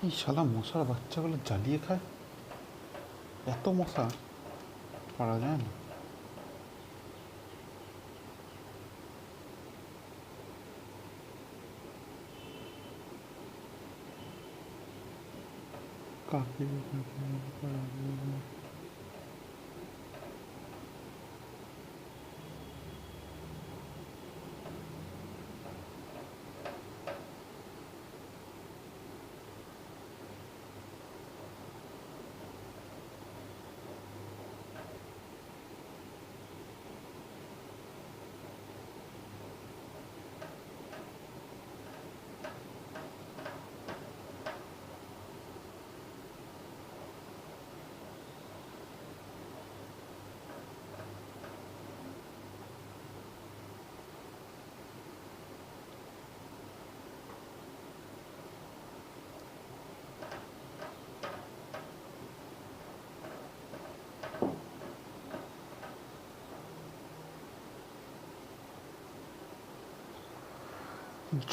এই শালা মশার বাচ্চাগুলো জ্বালিয়ে খায়, এত মশা পারা যায় না। কাকে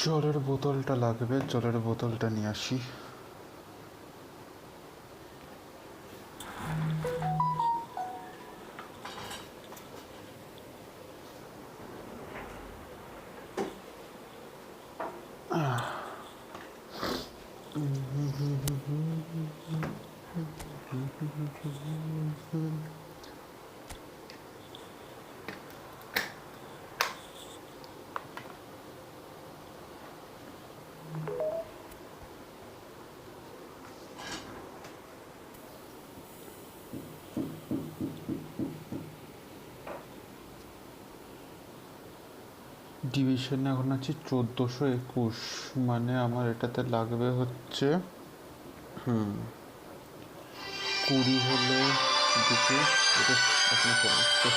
জলের বোতলটা লাগবে, জলের বোতলটা নিয়ে আসি। ডিভিশন এখন আছে 1421, মানে আমার এটাতে লাগবে হচ্ছে 20 হলে দুটো, এটা এখন কমছে।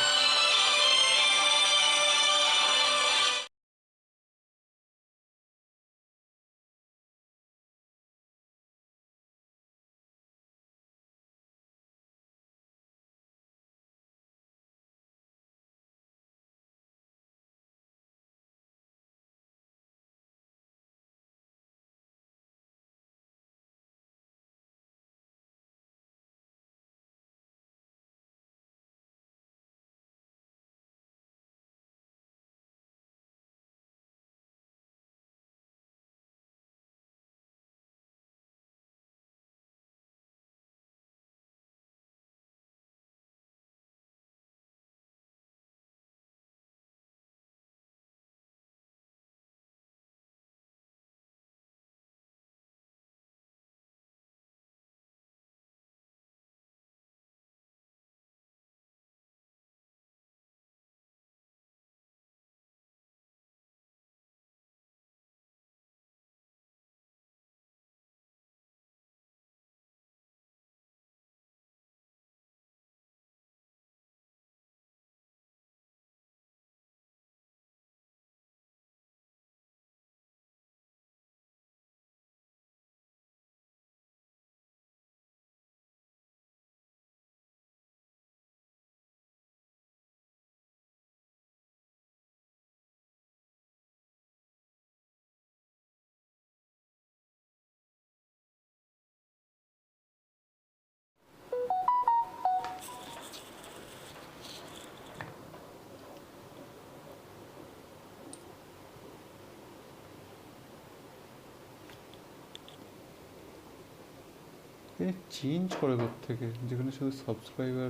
চেঞ্জ করে থেকে যেখানে শুধু সাবস্ক্রাইবার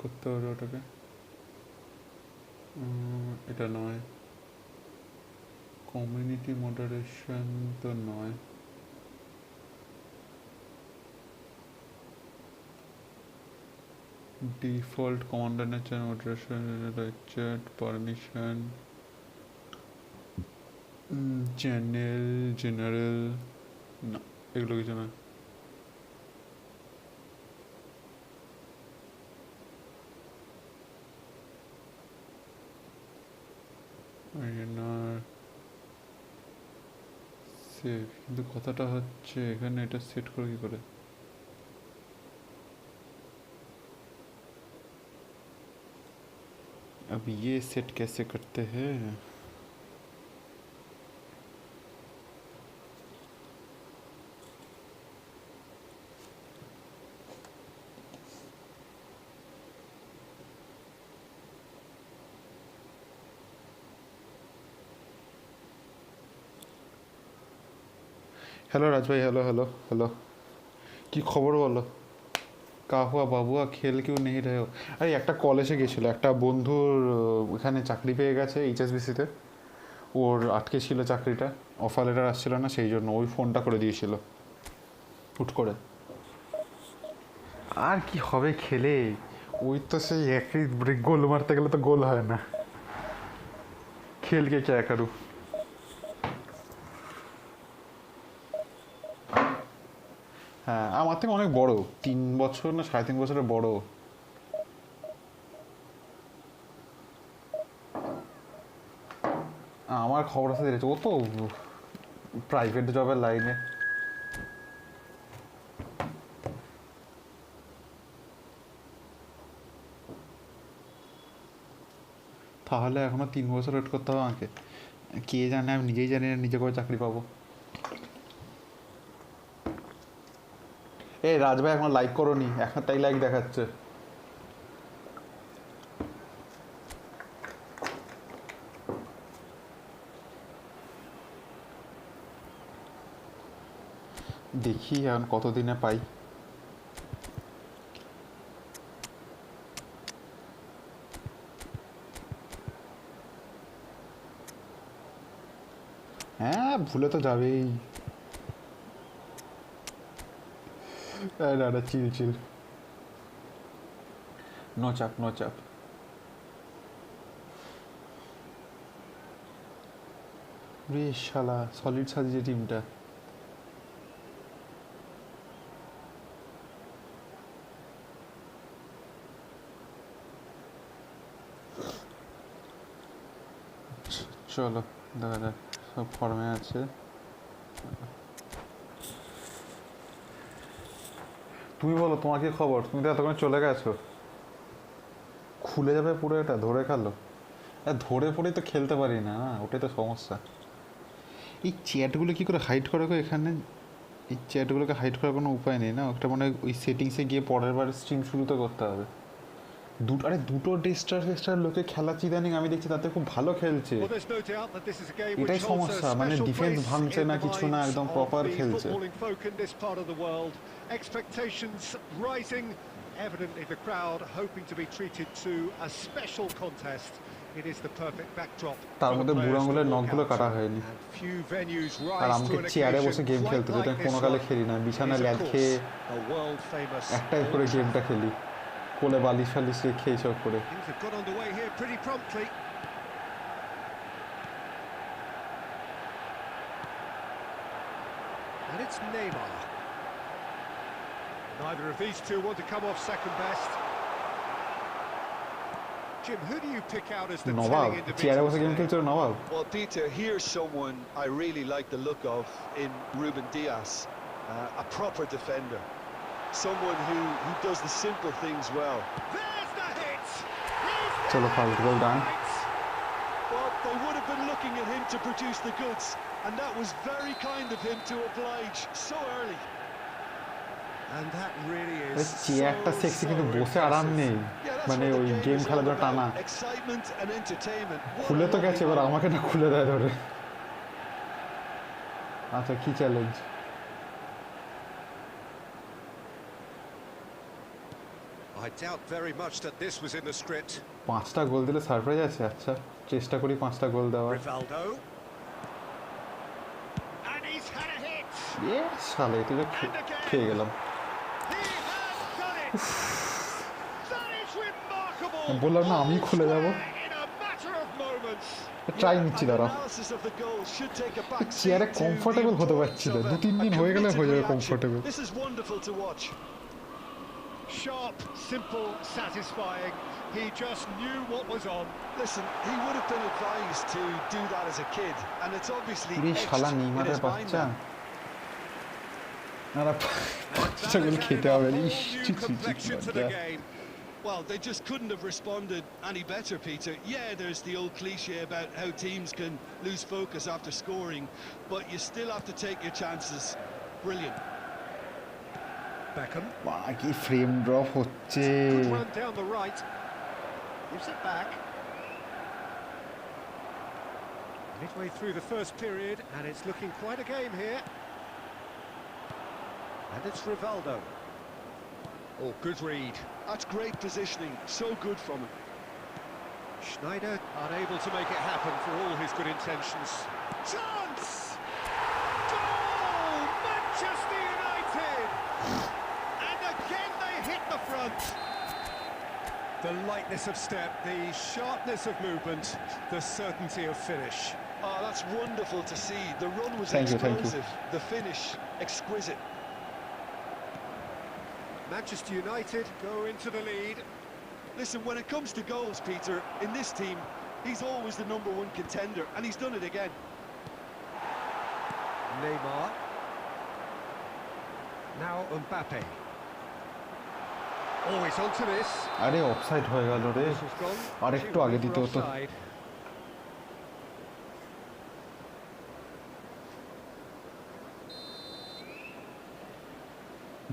করতে পারবে ওটাকে। এটা নয়, কমিউনিটি মডারেশন তো নয়, default commander nature moderation chat permission channel general না, এগুলো কিছু না। সেভ, কিন্তু কথাটা হচ্ছে এখানে এটা সেট করে কি করে? अब ये सेट कैसे करते हैं? हेलो राज भाई, हेलो हेलो हेलो, কি খবর বলো? কাহুয়া বাবুয়া খেল কেউ নেই রে। আরে একটা কল এসে গেছিলো, একটা বন্ধুর এখানে চাকরি পেয়ে গেছে এইচএসবিসিতে, ওর আটকে ছিল চাকরিটা, অফার লেটার আসছিল না, সেই জন্য ওই ফোনটা করে দিয়েছিল হুট করে। আর কি হবে খেলে, ওই তো সেই একই গোল মারতে গেলে তো গোল হয় না, খেলকে কে করু। হ্যাঁ, আমার থেকে অনেক বড়, 3 বছর না 3.5 বছরের বড়। আমার খবর আছে দিয়েছে, ও তো প্রাইভেট জবের লাইনে। তাহলে এখনো 3 বছর ওয়েট করতে হবে আমাকে? কে জানে, আমি নিজেই জানি না নিজে করে চাকরি পাবো। এই রাজ ভাই এখন লাইক করোনি, একটাই লাইক দেখাচ্ছে। দেখি এখন কতদিনে পাই। হ্যাঁ, ভুলে তো যাবেই। না না, চিল চিল, নো চাপ নো চাপ। বেশ শালা সলিড সাজিয়েছে টিমটা। চলো দেখা যাক, সব ফর্মে আছে। তুমি বলো, তোমার কি খবর? তুমি তো এতক্ষণ চলে গেছো। খুলে যাবে পুরো, এটা ধরে খেলো। ধরে পড়েই তো খেলতে পারি না, ওটাই তো সমস্যা। এই চ্যাটগুলো কি করে হাইড করে গো এখানে? এই চ্যাটগুলোকে হাইড করার কোনো উপায় নেই না? একটা মানে ওই সেটিংসে গিয়ে পরের বার স্ট্রিম শুরু তো করতে হবে। দুটো ডেস্টার লোকে খেলাচ্ছি ইদানিং আমি দেখছি, তাতে খুব ভালো খেলছে। এটাই সমস্যা, মানে ডিফেন্স ভাঙছে না কিছু না, একদম প্রপার খেলছে। Evidently the crowd hoping to be treated to a special contest. It is the perfect backdrop. তার মধ্যে বুড়ো আঙুলের নখগুলো কাটা হয়নি। আর আমাকে চেয়ারে বসে গেম খেলতে হতো, এটা কোনো কালে খেলি না, বিছানায় ল্যাদ খেয়ে একটাই করে গেমটা খেলি, কোলে বালিশ ফালিশ রেখে এইসব করে। And it's Neymar. Neither of these two want to come off second best. Jim, who do you pick out as the telling individual? Well, Peter, here's someone I really like the look of in Ruben Dias, a proper defender, someone who does the simple things well. There's the hit. Chalo, well done. Well, they would have been looking at him to produce the goods, and that was very kind of him to oblige so early. And that really is চেয়ারটা sexy, কিন্তু বসে আরাম নেই, মানে ওই game খেলার জন্য টানা। খুলে তো গেছে, এবার আমাকে না খুলে দেয় ধরে। আচ্ছা, কি challenge? I doubt very much that this was in the script. 5টা গোল দিলে সারপ্রাইজ আছে আচ্ছা চেষ্টা করি 5টা গোল দেওয়ার Rivaldo. And he's had a hit. Yes শালা এটা খেয়ে গেলাম He has done it. That is remarkable. বললাম না আমি খুলে যাব In a matter of moments. Try নিচ্ছি দাঁড়াও Analysis of the goal should take a back চেয়ারে seat to কমফোর্টেবল the হতে পারছি না importance of 2-3 দিন a হয়ে গেলে হয়ে যাবে committed comfortable reaction. This is wonderful to watch. Sharp, simple, satisfying. He just knew what was on. Listen, he would have been advised to do that as a kid, and it's obviously রে etched শালা in নেইমারের his mind বাচ্চা now. আরে পাঁচটা গোল খেতে হবে Whole ইস new ছি ছি ছি complexion to the game. Well, they just couldn't have responded any better, Peter. Yeah, there's the old cliche about how teams can lose focus after scoring, but you still have to take your chances. Brilliant. Beckham. কি frame drop হচ্ছে Good run down the right. Gives it back. Midway through the first period, and it's looking quite a game here. And it's Rivaldo. Oh, good read. That's great positioning. So good from him. Schneider unable to make it happen for all his good intentions. Chance! Goal! Manchester United! And again they hit the front. The lightness of step, the sharpness of movement, the certainty of finish. Oh, that's wonderful to see. The run was Thank you. explosive. The finish, exquisite. Manchester United go into the lead. Listen, when it comes to goals, Peter, in this team, he's always the #1 contender, and he's done it again. Neymar. Now Mbappe. Oh, he's onto this. আরে offside হয়ে গেল রে This was gone. আর একটু আগে দিতে হতো Offside.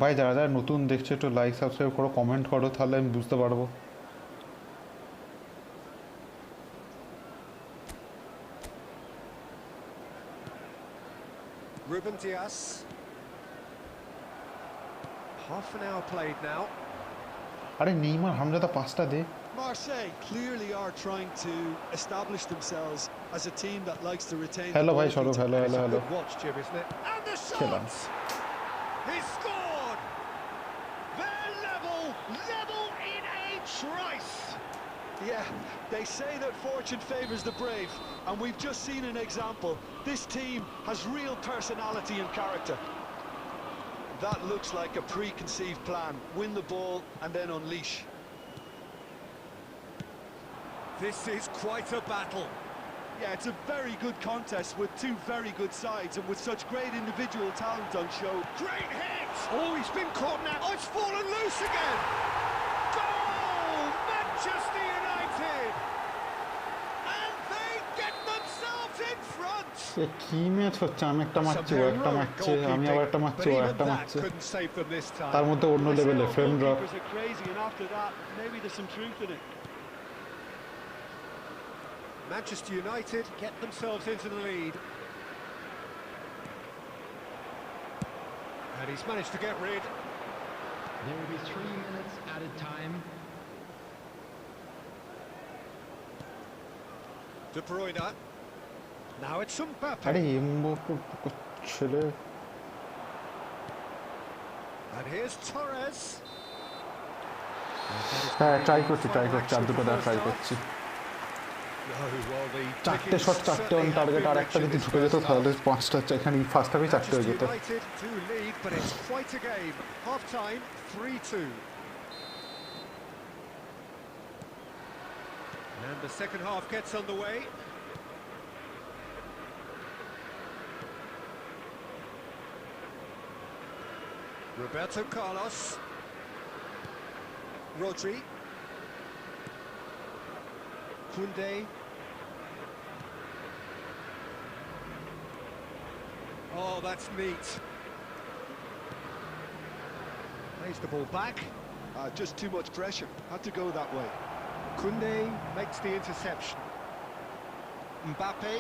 ভাই যারা যারা নতুন দেখছো একটু লাইক সাবস্ক্রাইব করো কমেন্ট করো তাহলে আমি বুঝতে পারবো Ruben Dias. Half an hour played now. আরে নেইমার হামজাদা পাঁচটা দে Marseille clearly are trying to establish themselves as a team that likes to retain the hello ভাই ball, সরব Peter. Hello hello hello Good watch, Jim, isn't it? And the খেলাম shot! He scored! They're level in a trice! Yeah, they say that fortune favours the brave, and we've just seen an example. This team has real personality and character. That looks like a preconceived plan. Win the ball and then unleash. This is quite a battle. Yeah, it's a very good contest with two very good sides and with such great individual talent on show. Great hit! Oh, he's been caught now. Oh, it's fallen loose again! Goal! Manchester United! And they get themselves in front! এ কি match হচ্ছে আমি একটা মারছি ও একটা মারছে আমি আবার একটা মারছি ও একটা মারছে Couldn't save them this time. তার মধ্যে অন্য লেভেলে frame drop Goalkeepers are crazy, and after that, maybe there's some truth in it. Manchester United get themselves into the lead. And he's managed to get rid. There will be 3 minutes added time. De Bruyne. Now it's Mbappe. আরে এমবো ছেলে And here's Torres. হ্যাঁ try করছি আর দুটো দেওয়ার try করছি চারটে shot চারটে on target আর একটা যদি ঢুকে যেত তাহলে পাঁচটা এখানে ফার্স্ট হাফে চারটে হয়ে যেত United do lead, but it's quite a game. Half time, 3-2. And the second half gets underway. Roberto Carlos. Rodri. Koundé. Oh, that's neat. Plays the ball back. Just too much pressure. Had to go that way. Koundé makes the interception. Mbappe.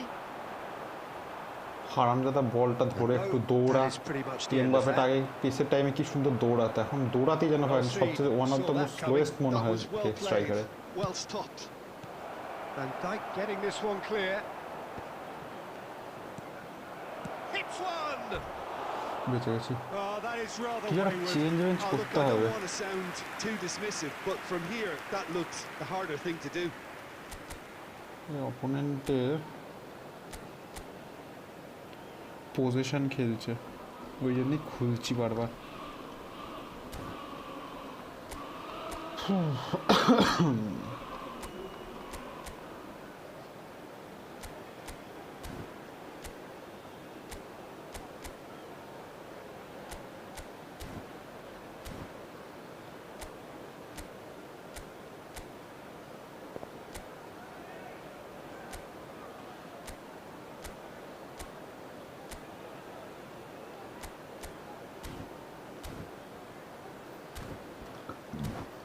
হারামজাদা বলটা ধরে একটু দৌড়া। That is pretty much the end of এমবাপেটা that. আগে পেসের টাইমে কি সুন্দর দৌড়াতো, এখন দৌড়াতেই যেন হয় Well সবচেয়ে seen. One of the Saw most that slowest coming. মনে That হয় was well played. স্ট্রাইকারে। Well stopped. Van Dijk getting this one clear. Hits one. বেঁচে গেছি। Oh, that is rather কি একটা wayward. চেঞ্জ Oh, look, করতে I হবে। don't want to sound too dismissive, but from here, that looked the harder thing to do. অপোনেন্টের position খেলছে, ওই জন্যই খুলছি বারবার।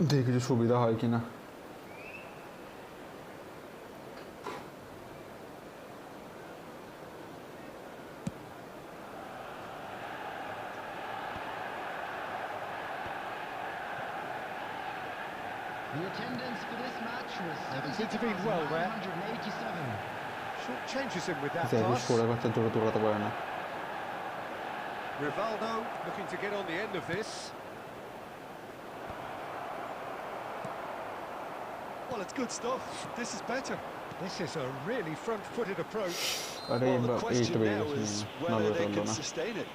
দেখি কিছু সুবিধা হয় কিনা। The attendance for this match was He's intervened well there. 70,987. Short changes him with that জ্যাভিশ pass. করে বাচ্চা জোরে দৌড়াতে পারে না। Rivaldo looking to get on the end of this. Well, it's good stuff. This is better. This is a really front-footed approach. আরে Well, the এই তো question বেরিয়ে now গেছে, is না whether they বেরোলো can না। sustain it.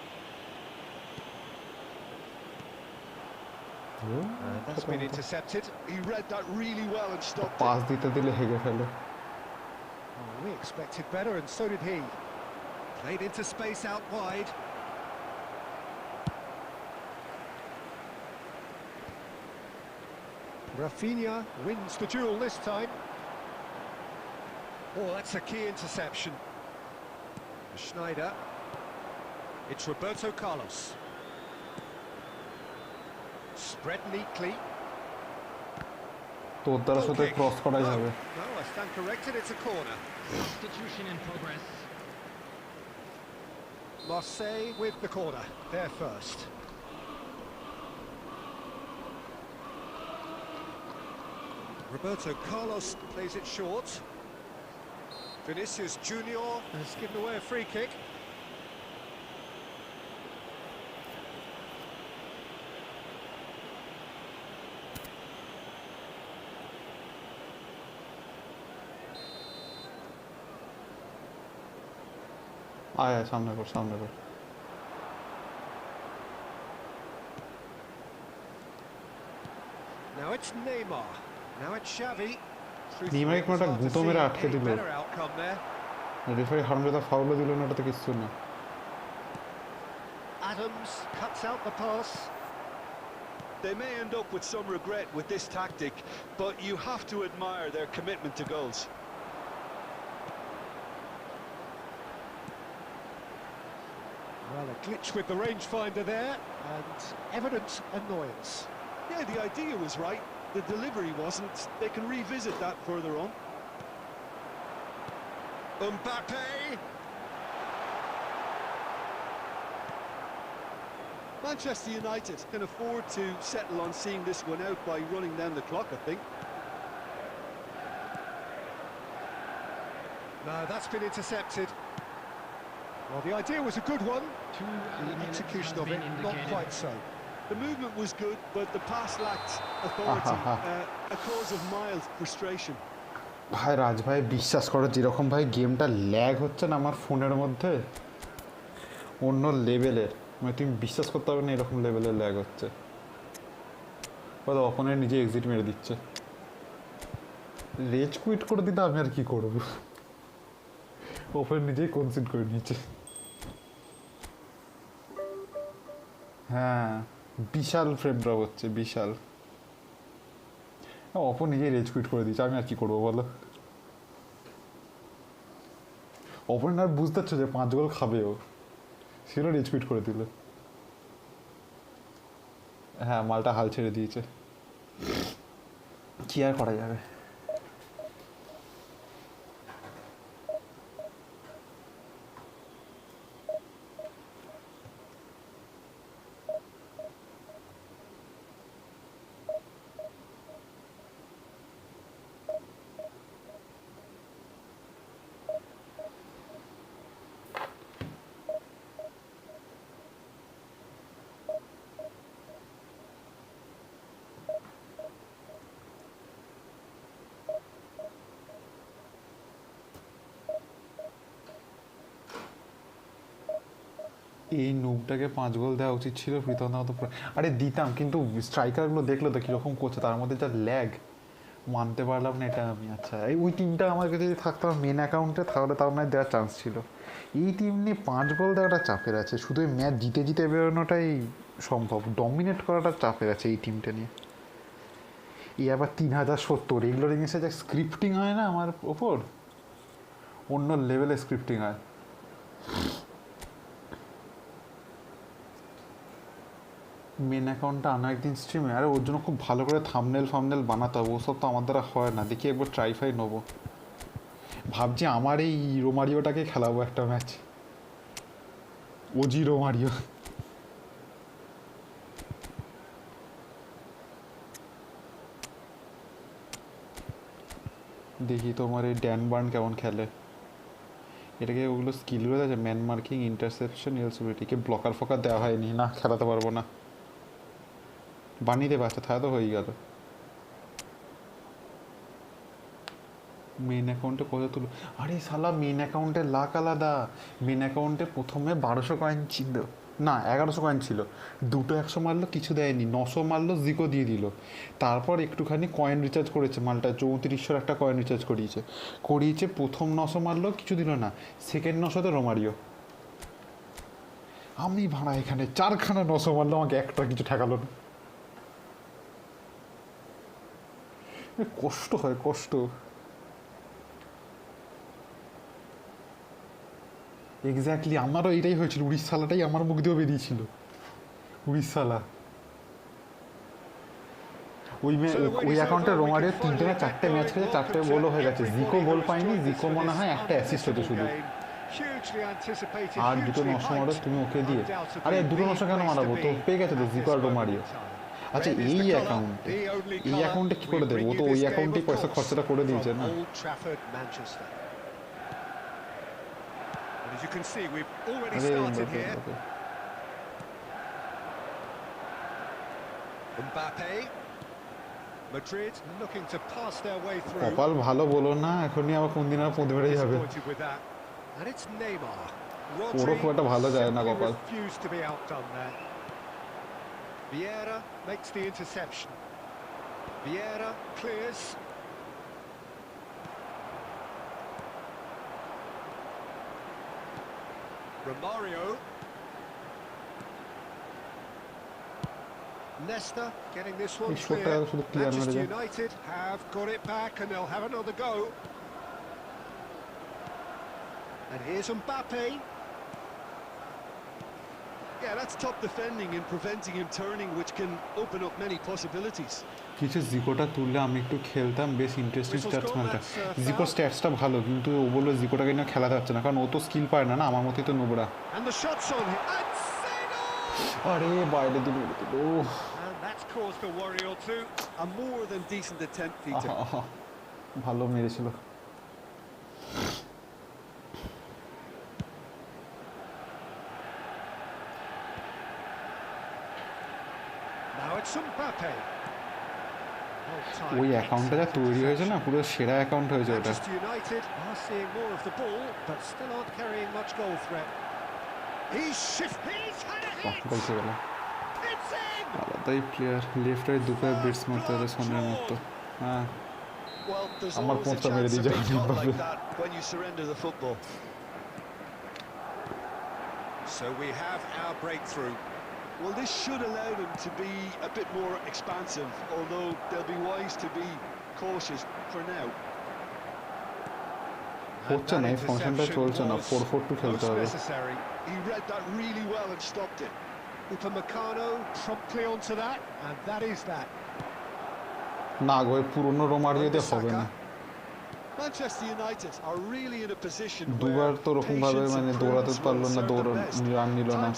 That's been intercepted. He read that really well and stopped pass it. দিতে দিলে হেগে ফেলে। Oh, we expected better, and so did he. Played into space out wide. Rafinha wins the duel this time. Oh, that's a key interception. Schneider. It's Roberto Carlos. Spread neatly. তোর দ্বারা Goal সাথে kick. Cross করাই যাবে। No, I stand corrected, it's a corner. Substitution in progress. Marseille with the corner, there first. Roberto Carlos plays it short. Vinicius Junior has given away a free kick. আয় আয় সামনে কর, সামনে কর। Now it's Neymar. Now it's Xavi. Neymar কি একটা গুঁতো মেরে আটকে দিল। Better outcome there. রেফারি হারামজাদা ফাউলও দিল না, ওটাতে কিচ্ছু না। Adams cuts out the pass. They may end up with some regret with this tactic, but you have to admire their commitment to goals. Well, a glitch with the rangefinder there, and evident annoyance. Yeah, the idea was right. The delivery wasn't. They can revisit that further on. Mbappe! Manchester United can afford to settle on seeing this one out by running down the clock, I think. No, that's been intercepted. Well, the idea was a good one. Two The minutes execution has of been it, not indicated. quite so. The movement was good, but the pass lacked authority, a cause of mild frustration. ভাই রাজ ভাই বিশ্বাস করো, যেরকম ভাই গেমটা lag হচ্ছে না আমার ফোনের মধ্যে, অন্য লেভেলের, মানে তুমি বিশ্বাস করতে পারবে না এরকম লেভেলের ল্যাগ হচ্ছে। হয়তো অপোনেন্ট নিজে এক্সিট মেরে দিচ্ছে। রেজ কুইট করে দিলে আমি আর কি করবো, অপোনেন্ট নিজেই কনসিড করে নিচ্ছে। হ্যাঁ, বিশাল ফ্রেম ড্রপ হচ্ছে, বিশাল। অপো নিজেই রেজ কুইট করে দিচ্ছে, আমি আর কি করবো বলো। অপোনেন্ট আর বুঝতে পারছো যে 5 গোল খাবে ও, সেটা রেজ কুইট করে দিল। হ্যাঁ, মালটা হাল ছেড়ে দিয়েছে, কি আর করা যাবে। এই নুবটাকে 5 গোল দেওয়া উচিত ছিল প্রীতম দা তো আরে দিতাম, কিন্তু স্ট্রাইকারগুলো দেখলো তো কীরকম করছে, তার মধ্যে যা ল্যাগ, মানতে পারলাম না এটা আমি। আচ্ছা এই ওই টিমটা আমার কাছে যদি থাকতো মেন অ্যাকাউন্টে, তাহলে তার নয় দেওয়ার চান্স ছিল। এই টিম নিয়ে 5 গোল দেওয়াটা চাপের আছে, শুধু এই ম্যাচ জিতে জিতে বেরোনোটাই সম্ভব, ডমিনেট করাটা চাপের আছে এই টিমটা নিয়ে। এই আবার 3070, এগুলোর জিনিসে যে স্ক্রিপ্টিং হয় না আমার ওপর, অন্য লেভেলে স্ক্রিপ্টিং হয়। মেন অ্যাকাউন্টটা আনা একদিন স্ট্রিমে, আরে ওর জন্য খুব ভালো করে থাম্বনেল বানাতে হবে, ওসব তো আমার দ্বারা হয় না। দেখি একবার ট্রাইফাই নেবো, ভাবছি আমার এই রোমারিওটাকে খেলাবো একটা ম্যাচ, ওজি রোমারিও। দেখি তোমার এই ড্যান বার্ন কেমন খেলে। এটাকে ওগুলো স্কিলগুলো আছে, ম্যান মার্কিং, ইন্টারসেপশন, এলসিবিটিকে ব্লকার ফকার দেওয়া হয়নি, না খেলাতে পারবো না। বানিয়ে দেবে, আচ্ছা তাহলে তো হয়ে গেল। মেন অ্যাকাউন্টে কত তুলো, আরে শালা মেন অ্যাকাউন্টে লাখ আলাদা। মেন অ্যাকাউন্টে প্রথমে 1200 কয়েন ছিল, না 1100 কয়েন ছিল, দুটো 100 মারলো কিছু দেয়নি, 900 মারলো জিকো দিয়ে দিল। তারপর একটুখানি কয়েন রিচার্জ করেছে মালটা, 3400 একটা কয়েন রিচার্জ করিয়েছে। প্রথম 900 মারলো কিছু দিল না, সেকেন্ড 900তে রোমারিও। আমি ভাড়া এখানে 4খানা 900 মারলো, আমাকে একটা কিছু ঠেকালো না। কষ্ট হয়, কষ্ট। এক্স্যাক্টলি আমারও এটাই হয়েছিল, উড়িষ্যালাটাই আমার মুখ দিয়েও বেরিয়েছিল, উড়িষ্যালা। ওই অ্যাকাউন্টে রোমারিও 3টে না 4টে ম্যাচ খেলে 4টে গোলও হয়ে গেছে, জিকো গোল পায়নি, জিকো মনে হয় একটা অ্যাসিস্ট হতো শুধু। আর দুটো 900 মারো তুমি ওকে দিয়ে, আরে দুটো 900 কেন মারাবো, তো পেয়ে গেছে তো জিকো আর রোমারিও। আচ্ছা এই অ্যাকাউন্টে কি করে দেবো, ও তো ওই অ্যাকাউন্টেই পয়সা খরচাটা করে দিয়েছে না। As you can see, we've already started here. Mbappe. Madrid looking to pass their way through. কপাল ভালো বলো না, এখনই আবার কোন দিন আর পৌঁছে বেড়ে যাবে। And it's Neymar. ওরও খুব একটা ভালো যায় না কপাল। Refused to be outdone there. Vieira makes the interception. Vieira clears. Romario. Nesta getting this one clear. Manchester United have got it back and they'll have another go. And here's Mbappe. Yeah, that's top defending and preventing him turning, which can open up many possibilities. কিছু জিকোটা তুললে আমি একটু খেলতাম, বেশ interesting stats মানটা। জিকোর স্ট্যাটসটা ভালো, কিন্তু ও বললো জিকোটাকে নিয়ে খেলাতে পারছে না, কারণ ও তো স্কিল পায় না, আমার মতোই তো নোবরা। আরে বাইরে দিল, ভালো মেরেছিল। ওই অ্যাকাউন্টটা যা তৈরি হয়েছে না, পুরো সেরা অ্যাকাউন্ট হয়েছে ওটা। গলতে গেল, আলাদাই প্লেয়ার, লেফট রাইট দুপায়ে বিটস মারতে হবে সোনের মতো। হ্যাঁ আমার পোঁচটা মেরে দিয়ে যাবে। So we have our breakthrough. Well, this should allow them to be a bit more expansive, although they'll be wise to be cautious for now. হচ্ছে না, এই ফাংশনটা চলছে না, 4-4-2 খেলতে হবে। He read that really well and stopped it. Upamecano promptly onto that, and that is that. না গো, পুরনো রোমারিও দিয়ে হবে না। Manchester United are really in a position দুবার তো রকম ভাবে মানে দৌড়াতে পারলো না, রান নিল না।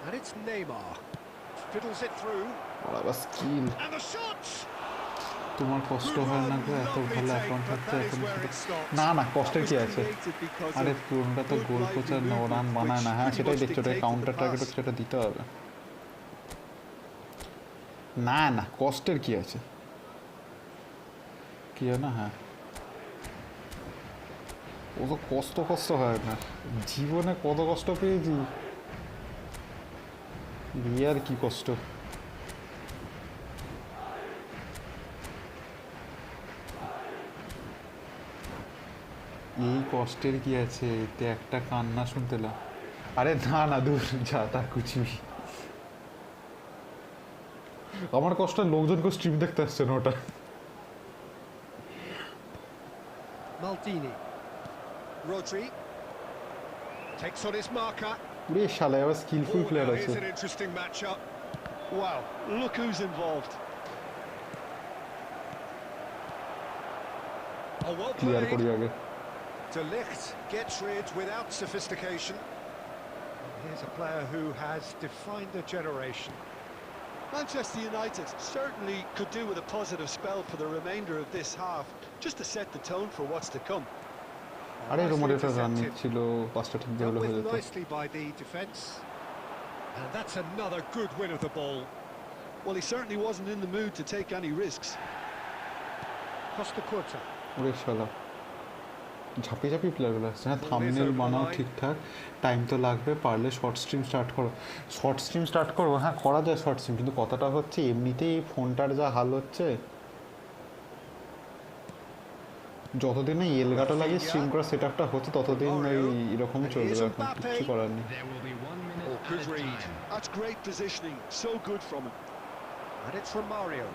And it's Neymar. Fiddles it through. ওরা স্কিল। And the shot. তোমার কষ্ট হয় না গো এত ভালো অ্যাকাউন্ট থাকতে এখন? না না, কষ্টের কি আছে, আরে পুরোটা তো গোল কোচার রান বানায় না। হ্যাঁ সেটাই দেখছো, ওটা কাউন্টার টার্গেট সেটা দিতে হবে। না না, কষ্টের কি আছে, কি না। হ্যাঁ ও তো কষ্ট হয় না, জীবনে কত কষ্ট পেয়েছি, বিয়ে আর কি কষ্ট। এই কষ্টের কি আছে, এতে একটা কান্না শুনতে না। আরে না দূর যা, তা কুচবি। আমার কষ্ট লোকজনকে স্ট্রিম দেখতে আসছে না ওটা। Maldini. Rodri takes on his marker. পুরে শালা আবার স্কিলফুল Oh, প্লেয়ার now আছে। here's an interesting matchup. Wow, look who's involved. Oh, well clear করি played. আগে। De Ligt gets rid without sophistication. Here's a player who has defined a generation. Manchester United certainly could do with a positive spell for the remainder of this half, just to set the tone for what's to come. আরে Nicely রোমারের run intercepted. নিচ্ছিল, পাঁচটা ঠিক Dealt যেগুলো হয়ে with যেত। nicely by the defence. And that's another good win of the ball. Well, he certainly wasn't in the mood to take any risks. Costa Curta. ওরে শালা ঝাঁপিয়ে প্লেয়ারগুলো আসছে। হ্যাঁ, থাম্বনেল বানাও ঠিকঠাক, টাইম তো লাগবে, পারলে শর্ট স্ট্রিম স্টার্ট করবো। হ্যাঁ করা যায় শর্ট স্ট্রিম, কিন্তু কথাটা হচ্ছে এমনিতেই ফোনটার যা হাল হচ্ছে, যতদিন এই এলগাটা লাগিয়ে স্ট্রিম করা সেট আপটা হচ্ছে ততদিন এরকম চলবে, এখন কিছু করার নেই। There will be 1 minute Oh, good added read. time. That's great positioning, so good from him. And it's from Mario.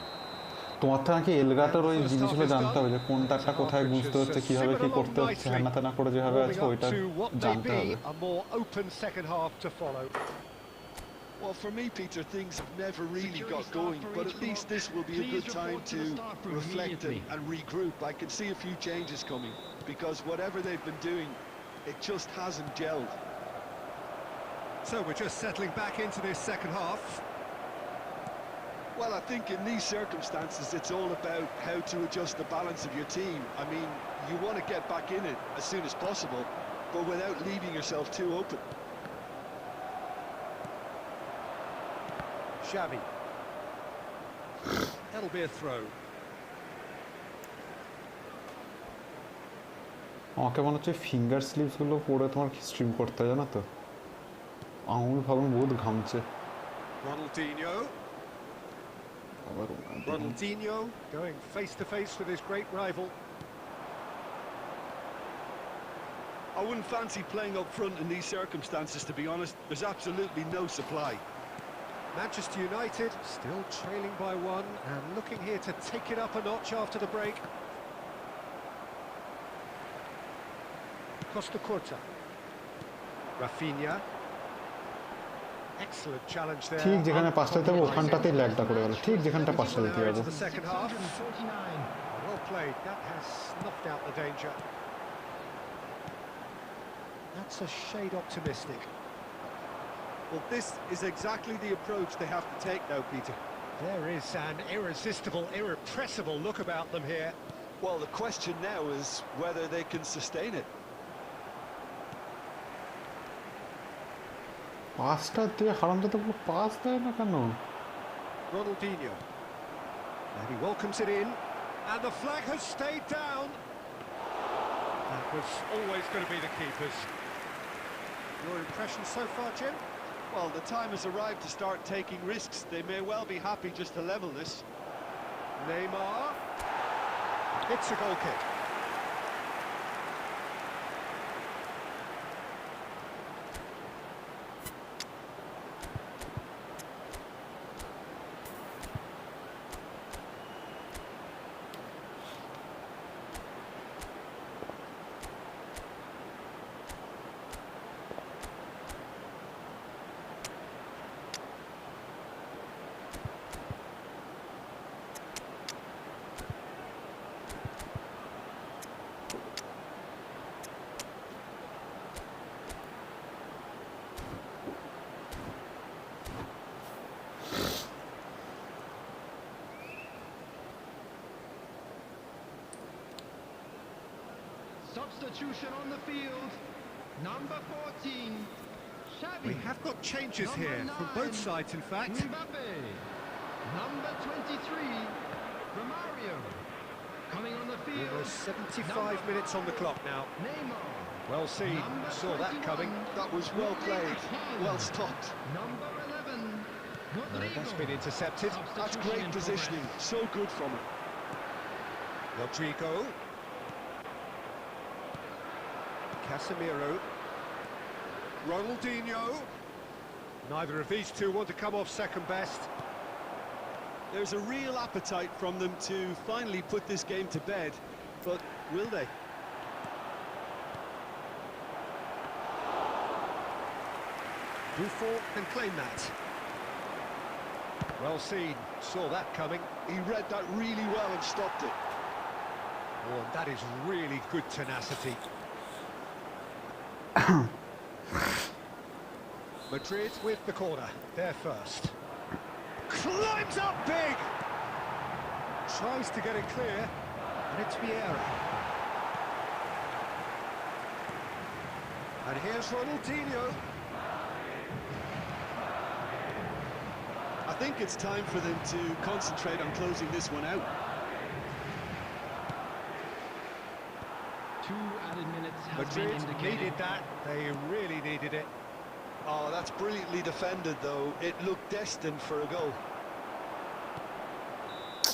তোমার তো নাকি এলগাটার ওই জিনিসগুলো জানতে হবে, যে কোনটা একটা কোথায় বুঝতে হচ্ছে, কিভাবে কি করতে হচ্ছে, হ্যাঁ না করে যেভাবে আছে Warming up ওইটা to what may জানতে be হবে। a more open second half to follow. Well, for me, Peter, things have never really Security got staff going, for but each at least block. this will be a Please good time report to to the staff room reflect immediately. and regroup. I can see a few changes coming, because whatever they've been doing, it just hasn't gelled. So we're just settling back into this second half. Well, I think in these circumstances, it's all about how to adjust the balance of your team. I mean, you want to get back in it as soon as possible, but without leaving yourself too open. Xavi. That'll be a throw. আমাকে মনে হচ্ছে finger স্লিপসগুলো পরে তোমার stream করতে হয়, জানো তো, আঙুল ফাঙুল বহুত ঘামছে। Ronaldinho. আবার Ronaldinho going face to face with his great rival. I wouldn't fancy playing up front in these circumstances, to be honest. There's absolutely no supply. Manchester United still trailing by one and looking here to take it up a notch after the break. Costa Curta. Rafinha. Excellent challenge there. ঠিক যেখানে পাঁচটা দিতে হবে ওখানটাতেই ল্যাগটা করে গেল, ঠিক যেখানটা পাঁচটা দিতে Now হবে। into the second half. 149. Well played. That has snuffed out the danger. That's a shade optimistic. Well, this is exactly the approach they have to take now, Peter. There is an irresistible, irrepressible look about them here. Well, the question now is whether they can sustain it. পাঁচটা দিয়ে হারামটা তো পুরো pass দেয় না কেন? Ronaldinho. And he welcomes it in. And the flag has stayed down. That was always going to be the keepers. Your impression so far, Jim? Well, the time has arrived to start taking risks. They may well be happy just to level this. Neymar. It's a goal kick. Substitution on the field. Number 14. Xavi. We have got changes Number here from both 9, sides, in fact. Mbappe. Number 23. Romario. Coming on the field. Almost 75 minutes on the clock now. Neymar. Well seen, Number saw that 21. coming. That was well played, well stopped. Number 11. Rodrigo. That's been intercepted. That's Substitution great in positioning, progress. so good from him. Rodrigo. Casemiro. Ronaldinho. Neither of these two want to come off second best. There's a real appetite from them to finally put this game to bed, but will they? Buffon can claim that. Well seen, saw that coming. He read that really well and stopped it. Oh, and that is really good tenacity. Madrid with the corner, they're first. Climbs up big! Tries to get it clear, and it's Vieira. And here's Ronaldinho. I think it's time for them to concentrate on closing this one out. 2 added minutes has Madrid been indicated. needed that, they really needed it. Oh, that's brilliantly defended, though. It looked destined for a goal.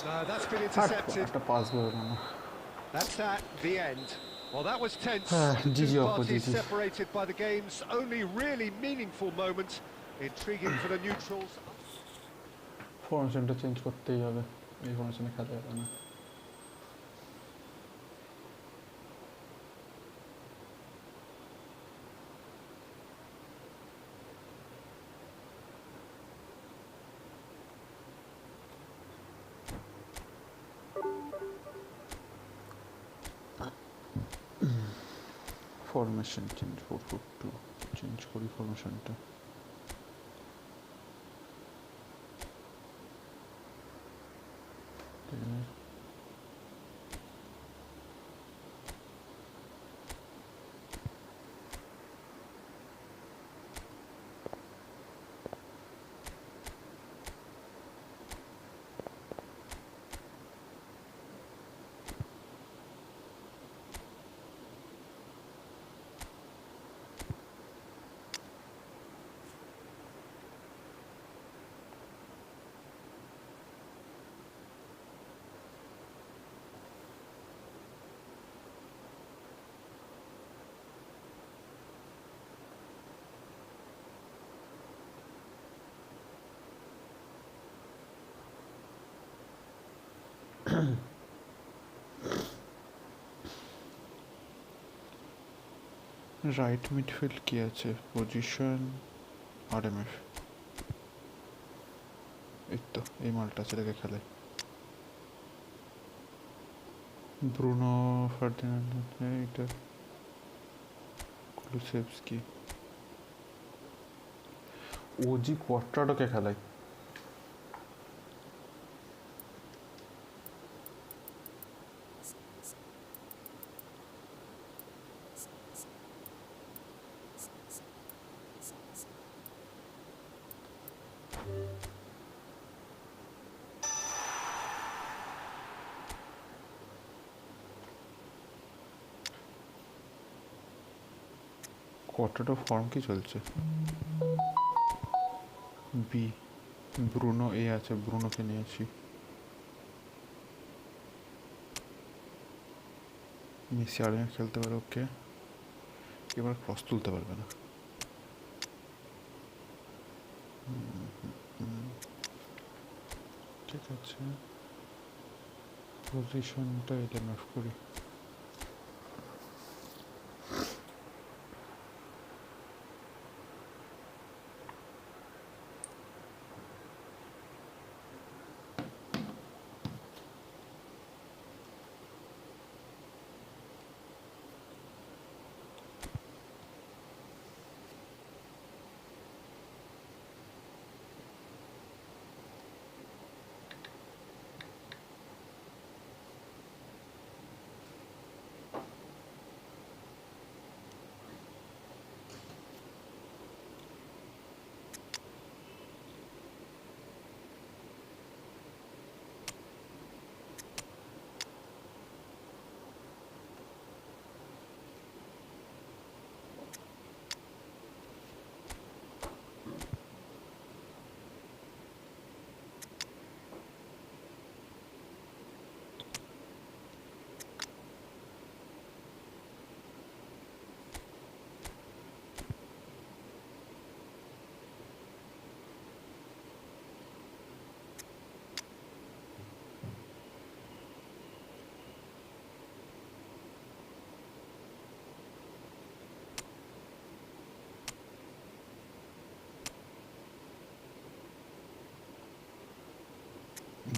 No, that's been intercepted. একটা pass করে না That's that, the end. Well, that was tense. GG Two Oppo, parties GG. separated by the game's only really meaningful moment. Intriguing for the neutrals. ফরমেশনটা change করতেই হবে এই ফরমেশনে খেলা যাবে না ফরমেশন চেঞ্জ 442 চেঞ্জ করি ফরমেশনটা রাইট মিডফিল্ড কি আছে পজিশন আরএমএফ এই তো এই মালটা ছেলেকে খেলে ব্রুনো ফার্দিনান্ড এটা কুলুসেভস্কি ওজি কোয়াট্রাডোকে খেলায় কোয়ার্টারটা ফর্ম কি চলছে বি ব্রুনো এ আছে ব্রুনোকে নিয়েছি মেসি আর্জেন্ট খেলতে পারে ওকে এবার ক্রস তুলতে পারবে না ঠিক আছে পজিশনটা এলএমএফ করি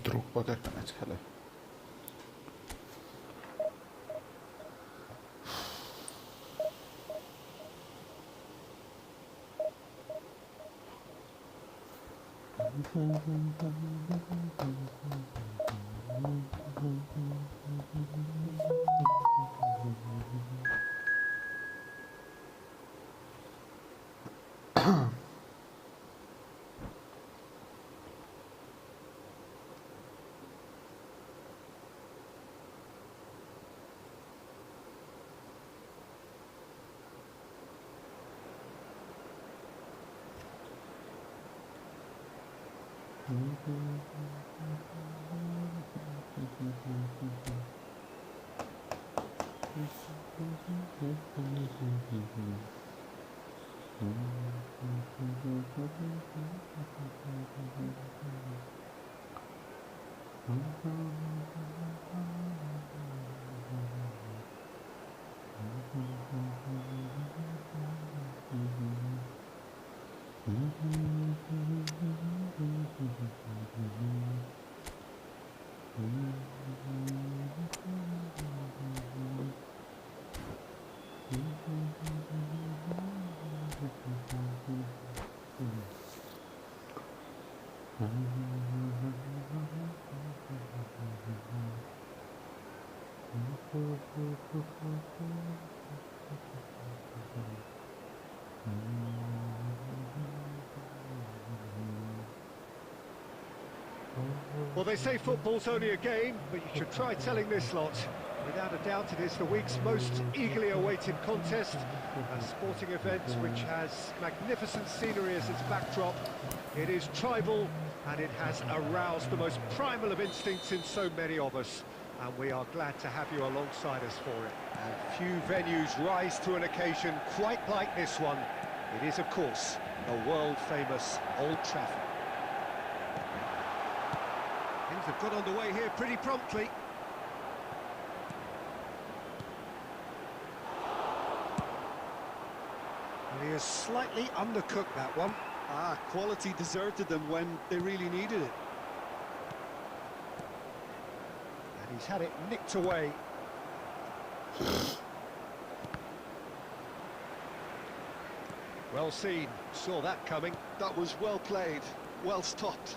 দ্রুপদে একটা ম্যাচ খেলে। Well, they say football's only a game, but you should try telling this lot. Without a doubt, it is the week's most eagerly awaited contest, a sporting event which has magnificent scenery as its backdrop. It is tribal, and it has aroused the most primal of instincts in so many of us, and we are glad to have you alongside us for it. And few venues rise to an occasion quite like this one. It is, of course, the world-famous Old Trafford. Things have got underway here pretty promptly. And he has slightly undercooked that one. Quality deserted them when they really needed it. And he's had it nicked away. Well seen, saw that coming. That was well played, well stopped.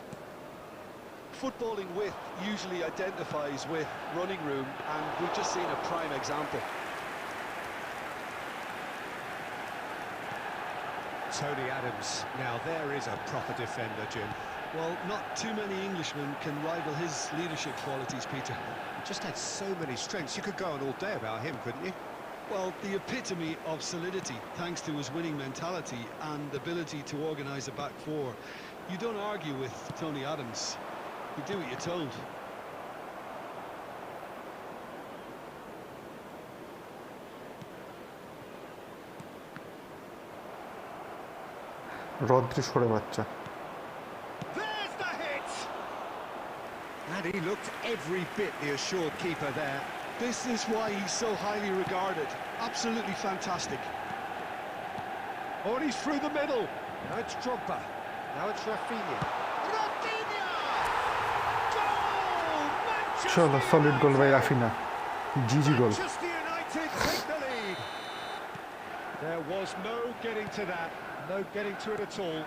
Footballing width usually identifies with running room, and we've just seen a prime example. Tony Adams, now there is a proper defender, Jim. Well, not too many Englishmen can rival his leadership qualities, Peter. He just had so many strengths. You could go on all day about him, couldn't you? Well, the epitome of solidity, thanks to his winning mentality and ability to organise a back four. You don't argue with Tony Adams. You do what you're told. Rodri সরে বাচ্চা। There's the hit! And he looked every bit the assured keeper there. This is why he's so highly regarded. Absolutely fantastic. Oh, and he's through the middle. Now it's Drogba. Now it's Rafinha. Rafinha! Goal! Manchester চলো solid goal by United! Raphinha, জিজি goal. Manchester United take the lead. There was no getting to that. No getting to it at all.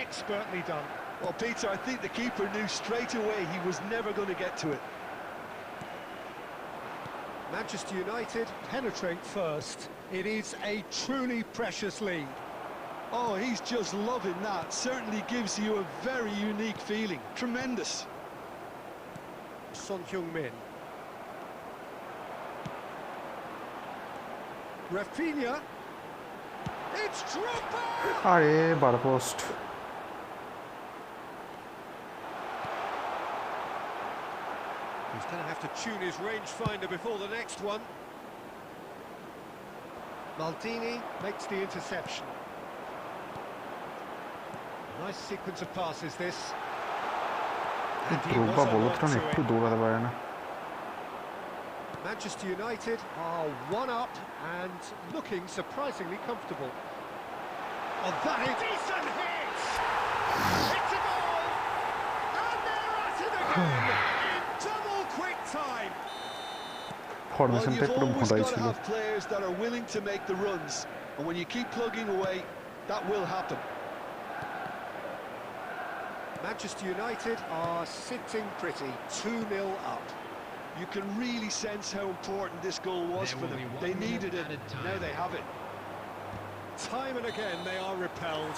Expertly done. Well, Peter, I think the keeper knew straight away he was never going to get to it. Manchester United penetrate first. It is a truly precious lead. Oh, he's just loving that. Certainly gives you a very unique feeling. Tremendous. Son Heung-min. Rafinha. It's Drogba! আরে বার post. He's going to have to tune his rangefinder before the next one. Maldini makes the interception. Nice sequence of passes, this. And he was দ্রুপদা বলো alert তো to একটু it. দৌড়াতে পারে না। Manchester United are one up and looking surprisingly comfortable. Oh, that is decent hit! It's a goal! And they're at it again! again in double quick time. Well, ফরমেশনটা you've পুরো always ভোঁদাই got to ছিল। have players that are willing to make the runs, and when you keep plugging away, that will happen. Manchester United are sitting pretty, 2-0 up. You can really sense how important this goal was There for will them. be 1 They minute needed it, added time. now they have it. Time and again they are repelled.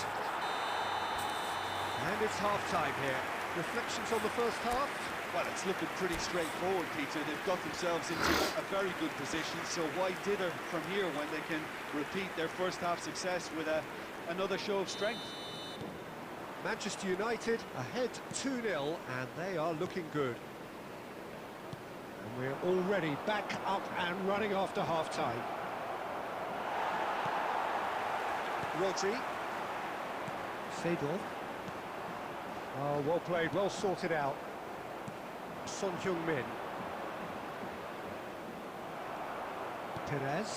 And it's half-time here. Reflections on the first half? Well, it's looking pretty straightforward, Peter. They've got themselves into a very good position, so why dither from here when they can repeat their first half success with another show of strength? Manchester United ahead 2-0 and they are looking good. And we're already back up and running after half-time. Rodri. Seedorf. Oh, well played, well sorted out. Son Heung-min. Perez.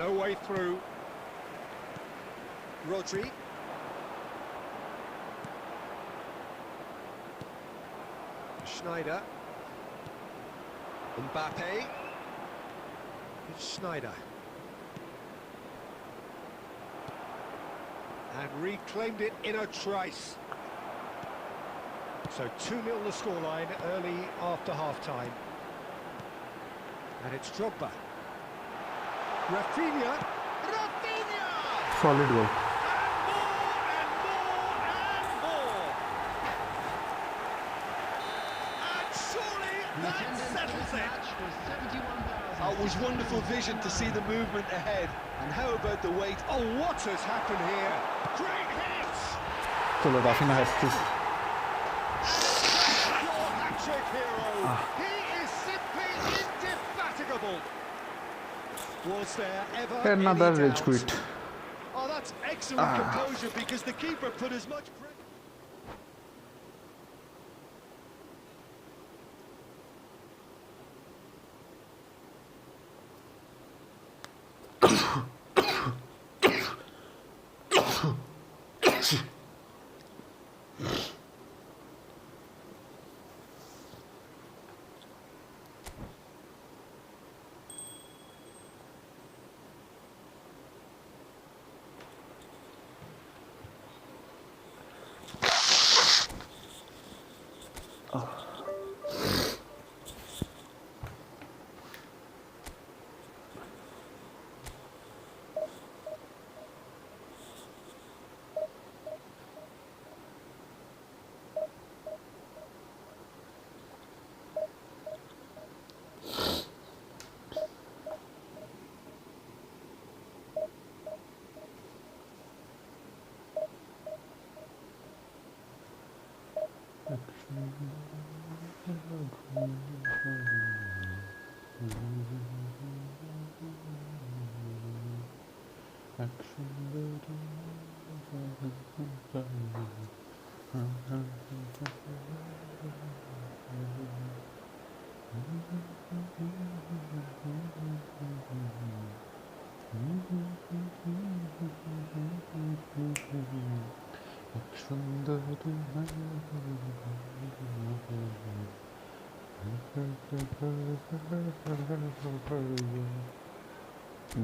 No way through. Rodri. Schneider. Mbappe. It's Schneider. And reclaimed it in a trice. So 2-0 the scoreline early after half-time. And it's Drogba. Rafinha. Rafinha! Solid goal. And more! And surely The that attendance for settles this it. match was 71,000. Oh, it was wonderful vision to see the movement ahead. And how about the weight? Oh, what has happened here? Great hits! চলো Raphinha hat trick. Your hat-trick hero! He is simply indefatigable! Was there ever Another any rage doubt? quit. Oh, that's excellent composure because the keeper put as much pressure.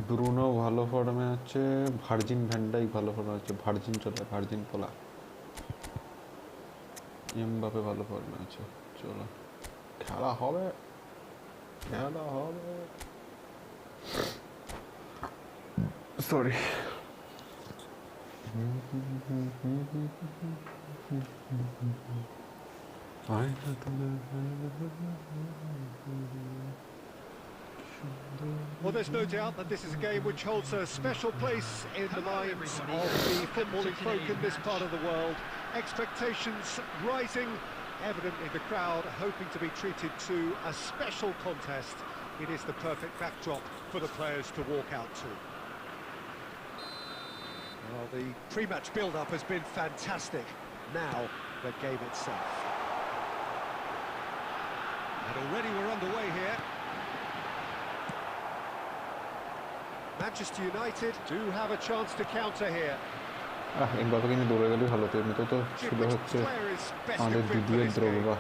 Bruno ভালো ফর্মে আছে, virgin van Dijk ভালো ফর্মে আছে, virgin চলে, virgin পোলা, Mbappe ভালো ফর্মে আছে। চলো খেলা হবে, খেলা হবে। Sorry Well, there's no doubt that this is a game which holds a special place in the minds of the footballing folk in this part of the world. Expectations rising, evidently the crowd hoping to be treated to a special contest. It is the perfect backdrop for the players to walk out to. Well, the pre-match build-up has been fantastic. Now, the game itself. And already we're underway here. Manchester United do have a chance to counter here. এমবাপ্পেকে নিয়ে দৌড়ে গেলেই ভালো হতো, এমনিতেও তো ছিল Which হচ্ছে player is best আমাদের equipped for দ্বিতীয় this game? দ্রব্যা,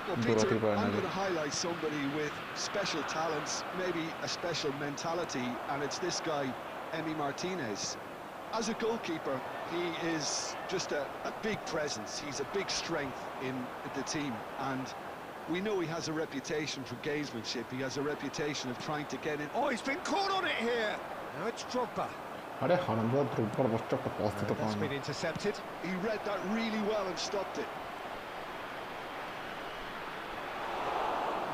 Well, Peter, দৌড়াতেই পারে না I'm যে। going to highlight somebody with special talents, maybe a special mentality, and it's this guy, Emi Martinez. As a goalkeeper, he is just a big presence. He's a big strength in the team, and we know he has a reputation for gamesmanship. He has a reputation of trying to get in. Oh, he's been caught on it here. Now it's Drogba. আরে হারামজাদা দ্রব্যার বসটা একটা pass দিতে পারে That's না। been intercepted. He read that really well and stopped it.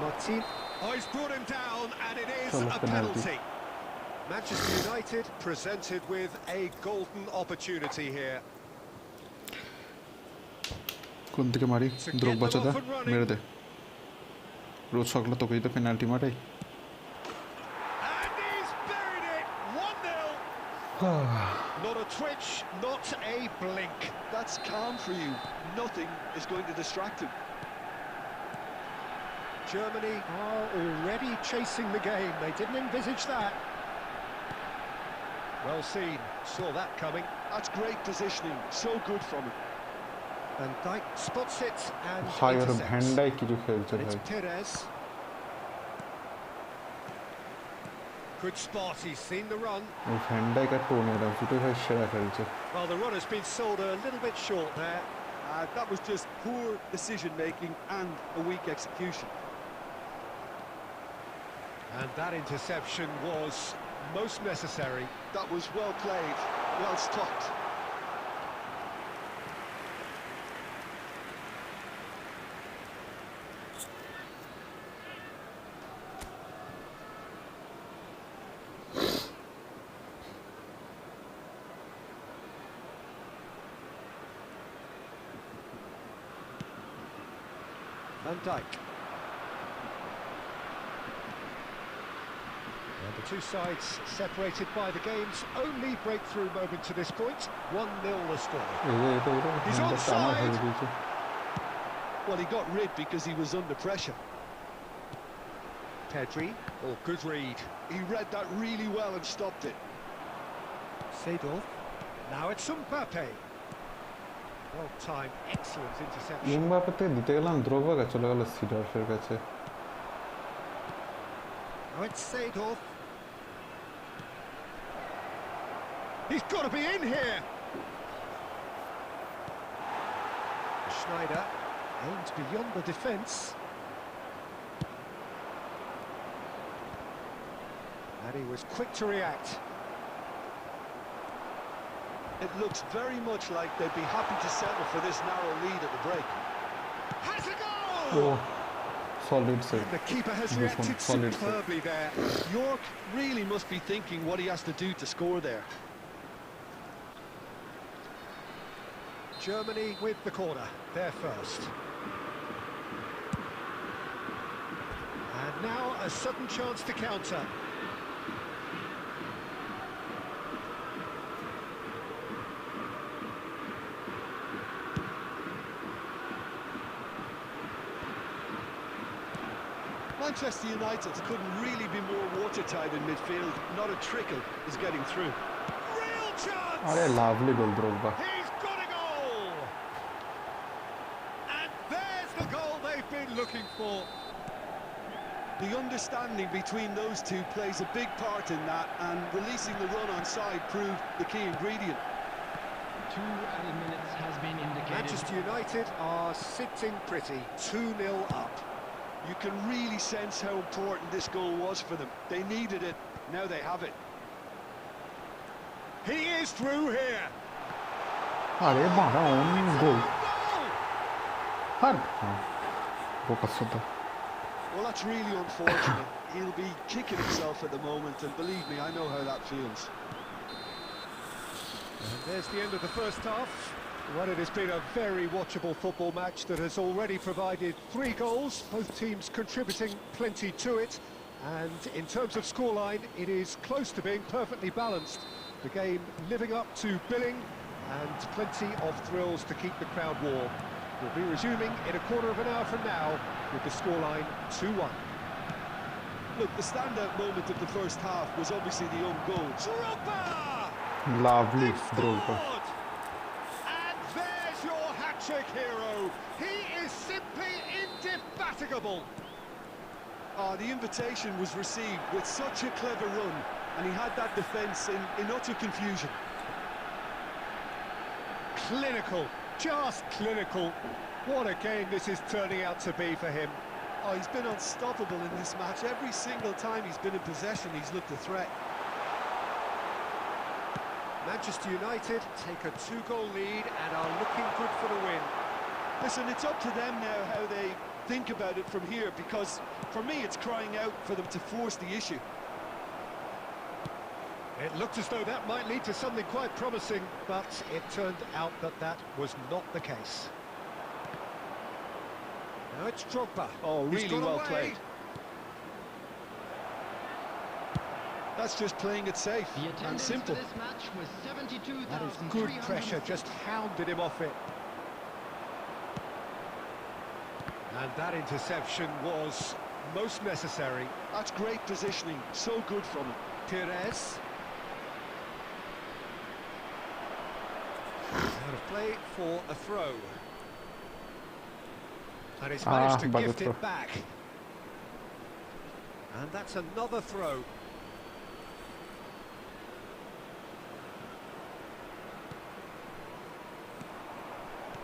Martin. Oh, he's brought him down, and it is Solo a penalty. penalty. Manchester United presented with a golden opportunity here. কোন দিকে মারি? দ্রব্বা চাদা মেরে দে। রোজ সকালে তোকেই তো penalty মারাই। And he's buried it. 1-0. Not a twitch, not a blink. That's calm for you. Nothing is going to distract him. Germany are already chasing the game. They didn't envisage that. Well seen. Saw that coming. That's great positioning. So good from him. And Dijk spots it and ভাই ওর intercepts. ভ্যান্ডাই কিছু খেলছে And it's ভাই। Perez. Good spot. He's seen the run. ওই ভ্যান্ডাই আর Tony Adams দুটোই ভাই সেরা খেলছে। Well, the run has been sold a little bit short there. That was just poor decision-making and a weak execution. And that interception was most necessary. That was well played, well stopped. Van Dijk. And the two sides separated by the game's only breakthrough moment to this point. 1-0 the score. He's onside. Well, he got rid because he was under pressure. Pedri. Oh, good read. He read that really well and stopped it. Seedorf. Now it's Mbappe. Well timed, excellent interception. এমবাপ্পেতে দিতে গেলাম, দ্রব্বা চলে গেল সিডর্ফের কাছে। Now it's Seedorf. He's got to be in here. Schneider aimed beyond the defence. And he was quick to react. It looks very much like they'd be happy to settle for this narrow lead at the break. Has a oh goal! Solid save. The keeper has Good one, reacted solid save. superbly there. York really must be thinking what he has to do to score there. Germany with the corner, they're first. And now a sudden chance to counter. Manchester United couldn't really be more watertight in midfield. Not a trickle is getting through. Real chance! আরে lovely goal দ্রব্বা। He's got a goal! And there's the goal they've been looking for. The understanding between those two plays a big part in that, and releasing the run on side proved the key ingredient. 2 added minutes has been indicated. Manchester United are sitting pretty, 2-0 up. You can really sense how important this goal was for them. They needed it, now they have it. He is through here. আরে বাবা on goal. Goal! আর বোকা সুদা। Well, that's really unfortunate. He'll be kicking himself at the moment, and believe me, I know how that feels. And there's the end of the first half. Well, it has been a very watchable football match that has already provided 3 goals, both teams contributing plenty to it. And in terms of scoreline, it is close to being perfectly balanced. The game living up to billing and plenty of thrills to keep the crowd warm. We'll be resuming in a quarter of an hour from now with the scoreline 2-1. Look, the standout moment of the first half was obviously the own goal. Drogba! Lovely They've দ্রব্বা। scored! indefatigable. Oh, the invitation was received with such a clever run, and he had that defence in utter confusion. Clinical, just clinical. What a game this is turning out to be for him. Oh, he's been unstoppable in this match. Every single time he's been in possession, he's looked a threat. Manchester United take a 2-goal lead and are looking good for the win. Listen, it's up to them now how they think about it from here, because for me it's crying out for them to force the issue. It looked as though that might lead to something quite promising, but it turned out that that was not the case. Now it's Drogba. Oh, He's really got well away. played. That's just playing it safe The and attendance for simple. this match was That is 72,300. good pressure, just hounded him off it. And that interception was most necessary. That's great positioning, so good from him. Pires. Out of play for a throw. And he's managed to bugger gift throw. it back. And that's another throw.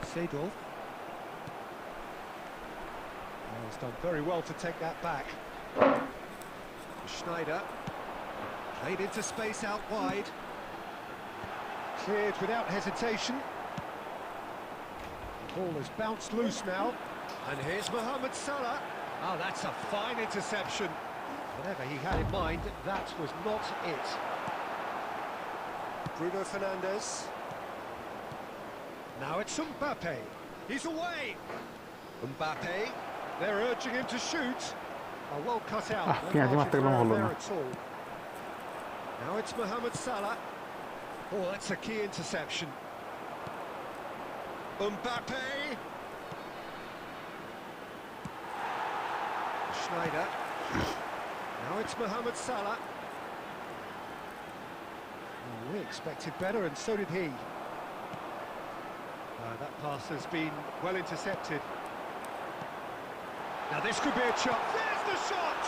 Seedorf. Oh, he's done very well to take that back. Schneider. Played into space out wide. Cleared without hesitation. The ball has bounced loose now. And here's Mohamed Salah. Oh, that's a fine interception. Whatever he had in mind, that was not it. Bruno Fernandes. Now it's Mbappe. He's away. Mbappe. They're urging him to shoot. Oh, well cut out. No পেঁয়াজি margin মারতে for গেলাম error হলো there না। at all. Now it's Mohamed Salah. Oh, that's a key interception. Mbappe. Schneider. Now it's Mohamed Salah. Oh, we expected better, and so did he. That pass has been well intercepted. Now this could be a chance. There's the shot!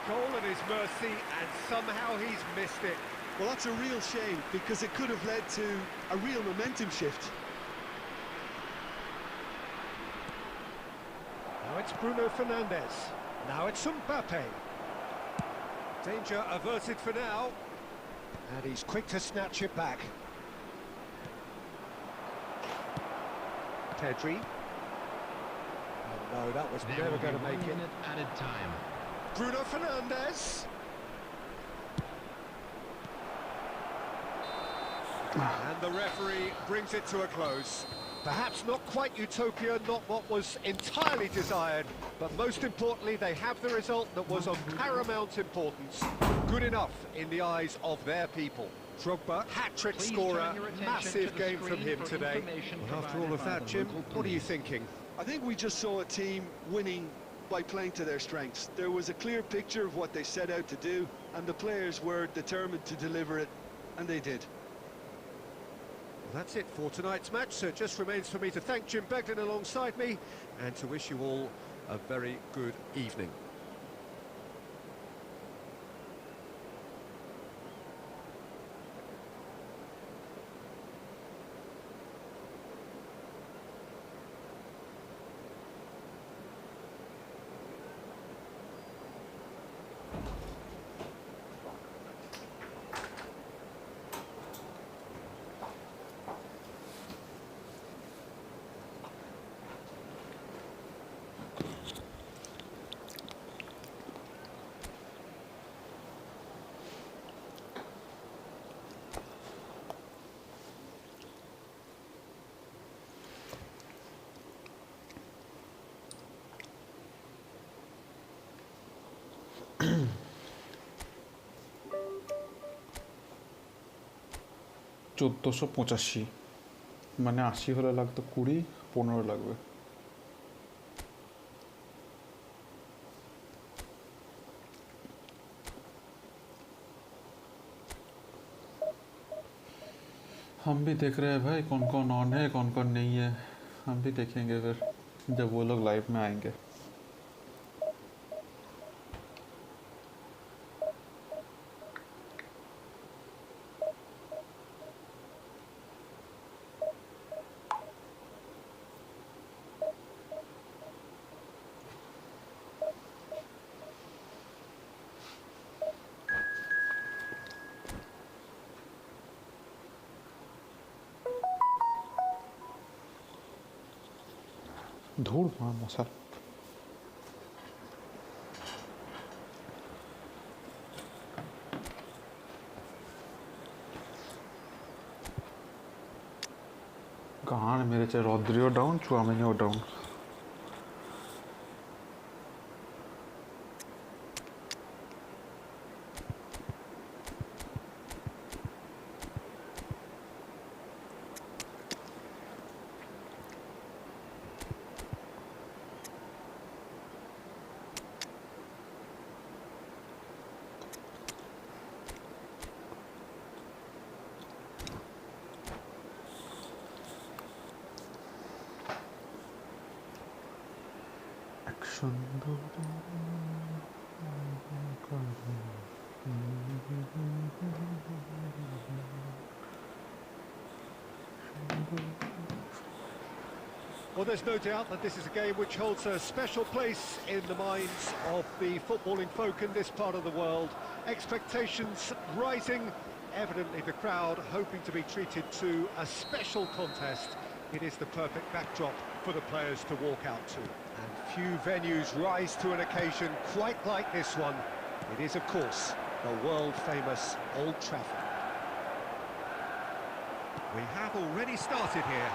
Goal at his mercy, and somehow he's missed it. Well, that's a real shame, because it could have led to a real momentum shift. Now it's Bruno Fernandes. Now it's Mbappe. Danger averted for now. And he's quick to snatch it back. Pedri. Oh no, that was There never will be going to 1 make it. minute added time. Bruno Fernandes. And the referee brings it to a close. Perhaps not quite utopia, not what was entirely desired, but most importantly, they have the result that was of paramount importance. Good enough in the eyes of their people. Drogba, hat-trick Please scorer, turn your attention massive to the game from screen him for today. information Well, after all of provided by that, the Jim, local what are you police. thinking? I think we just saw a team winning by playing to their strengths. There was a clear picture of what they set out to do, and the players were determined to deliver it, and they did. That's it for tonight's match, so it just remains for me to thank Jim Begden alongside me and to wish you all a very good evening. $1485 মানে 80 হলে লাগতো 20, 15 লাগবে। हम भी देख रहे हैं भाई कौन कौन ऑन है कौन कौन नहीं है, हम भी देखेंगे फिर। जब वो लोग लाइव में आएंगे। धूल मार मसाला। कहाँ है मेरे चाहे Rodrygo down Tchouameni down. Well, there's no doubt that this is a game which holds a special place in the minds of the footballing folk in this part of the world. Expectations rising, evidently the crowd hoping to be treated to a special contest. It is the perfect backdrop for the players to walk out to. And few venues rise to an occasion quite like this one. It is, of course, the world-famous Old Trafford. We have already started here.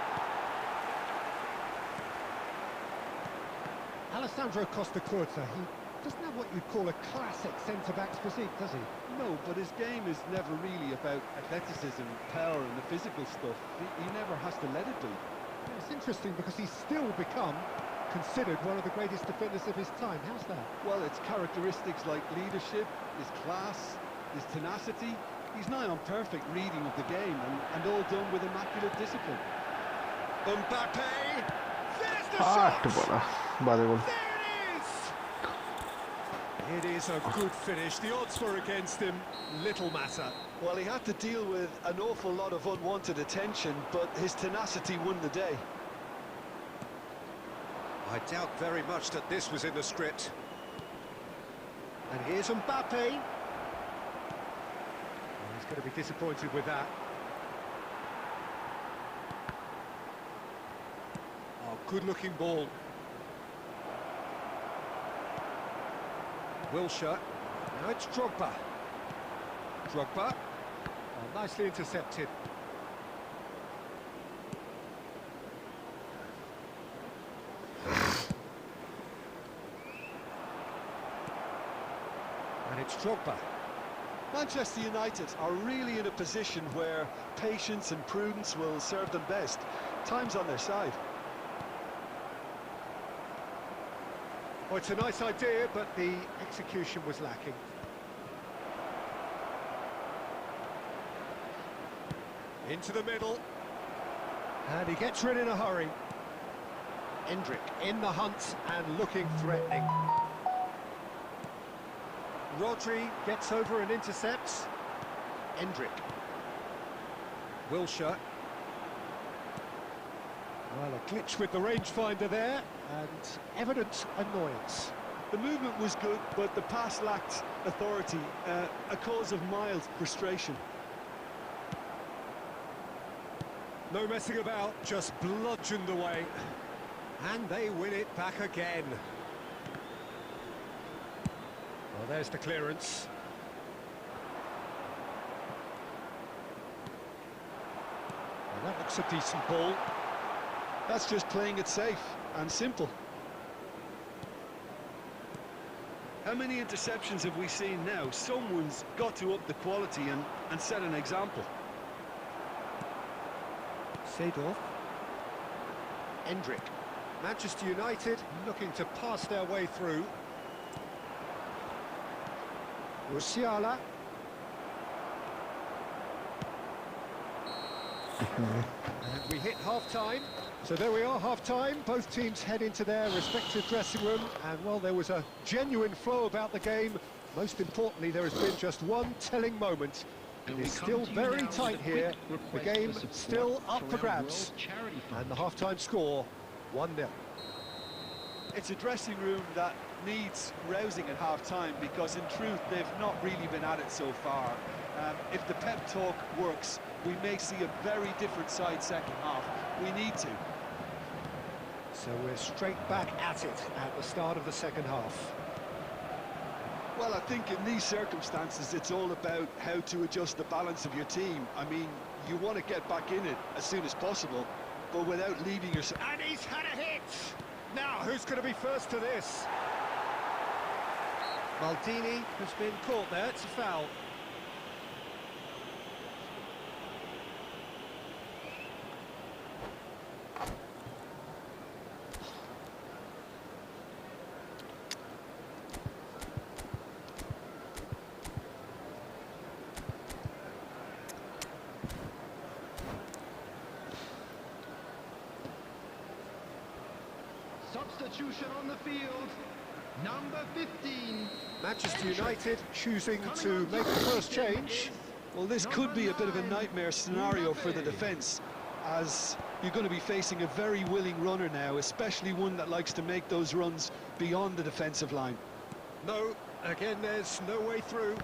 Alessandro Costa-Curta, he doesn't have what you'd call a classic centre-back's physique, does he? No, but his game is never really about athleticism, power and the physical stuff. He never has to let it be. It's interesting because he's still become considered one of the greatest defenders of his time. How's that? Well, it's characteristics like leadership, his class, his tenacity. He's nigh on perfect reading of the game and all done with immaculate discipline. Mbappe! There's the आठ shot! बड़ा बादे गोल। There it is! It is a good finish. The odds were against him. Little matter. Well, he had to deal with an awful lot of unwanted attention, but his tenacity won the day. I doubt very much that this was in the script. And here's Mbappe. He's going to be disappointed with that. Oh, good-looking ball. Wilshere. Now it's Drogba. Drogba. Oh, nicely intercepted. And it's Drogba. Manchester United are really in a position where patience and prudence will serve them best. Time's on their side. Well, it's a nice idea, but the execution was lacking. Into the middle. And he gets rid in a hurry. Endrick in the hunt and looking threatening. Rodri gets over and intercepts. Endrick. Wilshere. Well, a glitch with the rangefinder there, and evident annoyance. The movement was good, but the pass lacked authority, a cause of mild frustration. No messing about, just bludgeoned away. And they win it back again. Well, there's the clearance. Well, that looks a decent ball. That's just playing it safe and simple. How many interceptions have we seen now? Someone's got to up the quality and set an example. Seedorf. Endrick. Manchester United looking to pass their way through. Musiala. And we hit half-time. So there we are, half-time. Both teams head into their respective dressing room. And, well, there was a genuine flow about the game. Most importantly, there has been just one telling moment. It is still very tight here. The game still up for grabs. And the half-time score, 1-0. It's a dressing room that needs rousing at half-time because, in truth, they've not really been at it so far. If the pep talk works, we may see a very different side second half. We need to. So we're straight back at it at the start of the second half. Well, I think in these circumstances, it's all about how to adjust the balance of your team. I mean, you want to get back in it as soon as possible, but without leaving yourself... And he's had a hit! Now, who's going to be first to this? Maldini has been caught there, it's a foul. Substitution on the field, number 15. Manchester United choosing to make the first change. Well, this could be a bit of a nightmare scenario for the defence, as you're going to be facing a very willing runner now, especially one that likes to make those runs beyond the defensive line. No, again, there's no way through.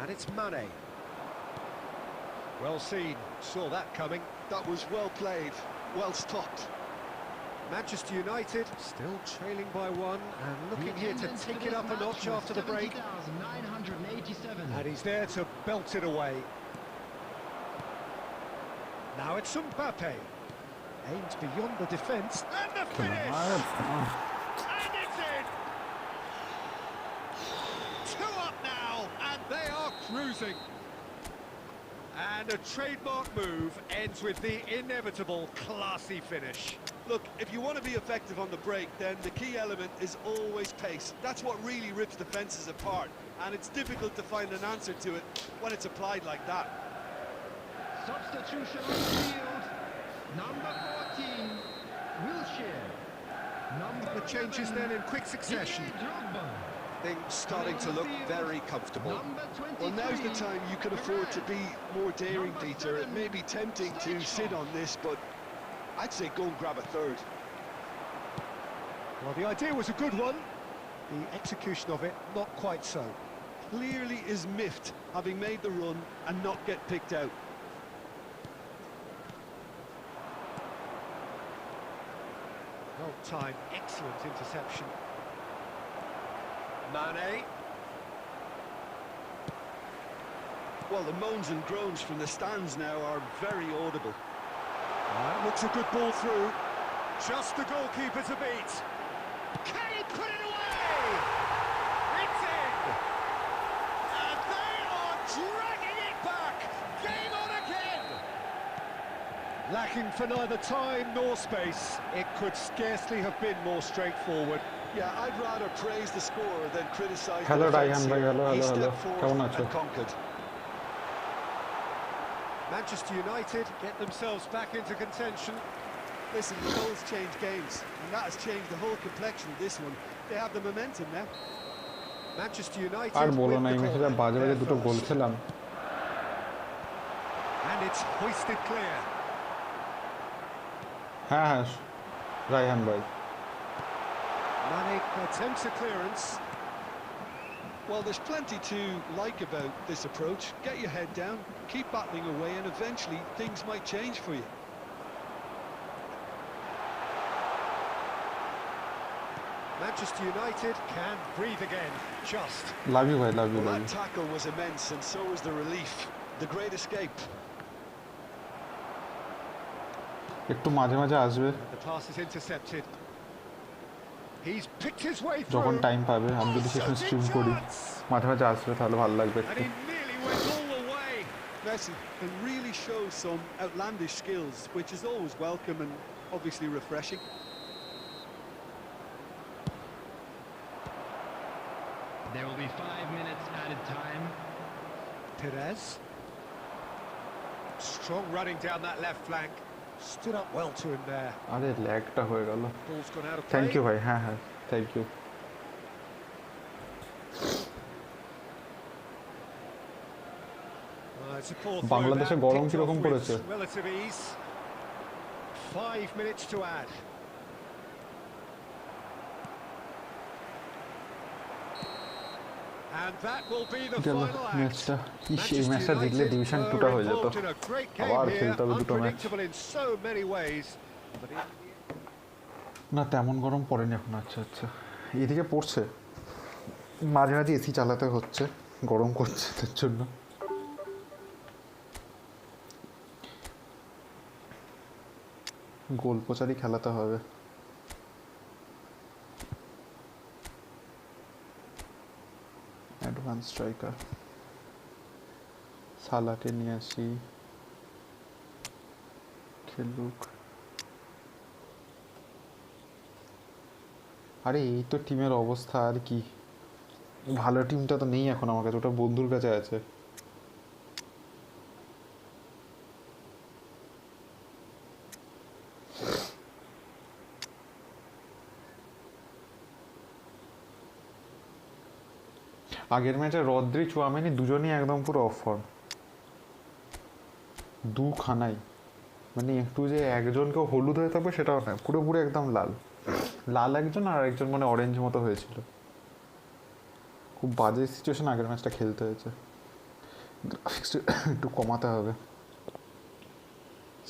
And it's Mane. Well seen, saw that coming. That was well played, well stopped. Manchester United still trailing by one and looking here to take it up a notch after the break. 70,987. And he's there to belt it away. Now it's Mbappe. Aimed beyond the defence. And the finish! And it's in! 2 up now, and they are cruising. And a trademark move ends with the inevitable classy finish. Look, if you want to be effective on the break, then the key element is always pace. That's what really rips defences apart, and it's difficult to find an answer to it when it's applied like that. Substitution on the field, number 14, Wilshere. The changes then in quick succession. Things starting to look very comfortable. Well, now's the time you can afford to be more daring, Peter. It may be tempting to sit on this, but I'd say go and grab a third. Well, the idea was a good one. The execution of it, not quite so. Clearly is miffed, having made the run and not get picked out. Well timed, excellent interception. Mane. Well, the moans and groans from the stands now are very audible. Looks a good ball through. Just the goalkeeper to beat. Can he put it away? It's in! And they are dragging it back! Game on again! Lacking for neither time nor space, it could scarcely have been more straightforward. Yeah, I'd rather praise the scorer than criticise the Hello, defence Ryan. here. Hello, He hello, stepped hello. forward and conquered. Manchester United get themselves back into contention. Listen, goals change games, and that has changed the whole complexion of this one. They have the momentum now. Manchester United আর বলো with না the এই ম্যাচে goal বাজে বাজে there দুটো গোল first. খেলাম And it's hoisted clear. হ্যাঁ হ্যাঁ রায়হান ভাই Mane attempts a clearance. Well, there's plenty to like about this approach. Get your head down, keep battling away, and eventually things might change for you. Manchester United can breathe again, just. Love you ভাই love you Well, love that tackle was immense, and so was the relief. The great escape. একটু মাঝে মাঝে আসবে The pass is intercepted. He's picked his way যখন through. Time পাবে আমি যদি সেখানে স্ট্রিম করি মাঝে মাঝে আসবে তাহলে ভালো লাগবে And একটু he nearly went all the way. Messi can really show some outlandish skills, which is always welcome and obviously refreshing. There will be 5 minutes added time. Perez. Strong running down that left flank. Stood up well to him there. আরে ল্যাগটা হয়ে গেল। Ball's gone out of play. Thank you ভাই, হ্যাঁ হ্যাঁ thank you. It's a poor throw বাংলাদেশে that, গরম picked কিরকম off পড়েছে? with relative ease. 5 minutes to add. And that will be the গেল final act. ম্যাচটা। এই Manchester ম্যাচটা জিতলে United ডিভিশন were 2টা হয়ে যেত। involved in a great game আবার here, খেলতে হবে দুটো match. unpredictable in so many ways. But না তেমন গরম পড়েনি এখন। আচ্ছা আচ্ছা, এদিকে পড়ছে, মাঝে মাঝে এসি চালাতে হচ্ছে, গরম করছে তার জন্য। গোল প্রচারই খেলাতে হবে। অ্যাডভান্স স্ট্রাইকার সালাকে নিয়ে আসি, খেলুক। আরে এই তো টিমের অবস্থা, আর কি ভালো টিমটা তো নেই এখন আমার কাছে, ওটা বন্ধুর কাছে আছে। আগের ম্যাচে রদ্রি চুয়ামেনি দুজনই একদম পুরো অফ ফর্ম, দুখানাই। মানে একটু যে একজনকে হলুদ হয়ে থাকবে সেটাও নয়, পুরোপুরি একদম লাল লাল একজন, আর একজন মানে অরেঞ্জ মতো হয়েছিল। খুব বাজে সিচুয়েশন আগের ম্যাচটা খেলতে হয়েছে। গ্রাফিক্সটা একটু কমাতে হবে,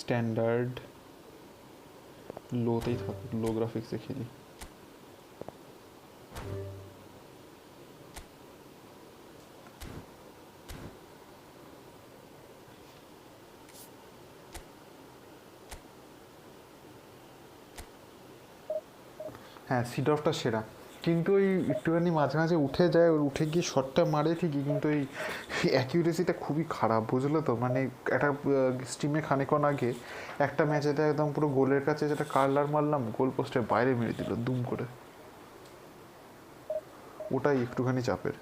স্ট্যান্ডার্ড লোতেই থাকুক, লো গ্রাফিক্সে খেলি। হ্যাঁ সিড অফটা সেরা, কিন্তু ওই একটুখানি মাঝে মাঝে উঠে যায়, উঠে গিয়ে শটটা মারে ঠিকই, কিন্তু এই অ্যাকিউরেসিটা খুবই খারাপ, বুঝলো তো। মানে একটা স্টিমে খানিকক্ষণ আগে একটা ম্যাচেতে একদম পুরো গোলের কাছে যেটা কার্লার মারলাম, গোল পোস্টের বাইরে মেরে দিল দুম করে, ওটাই একটুখানি চাপের।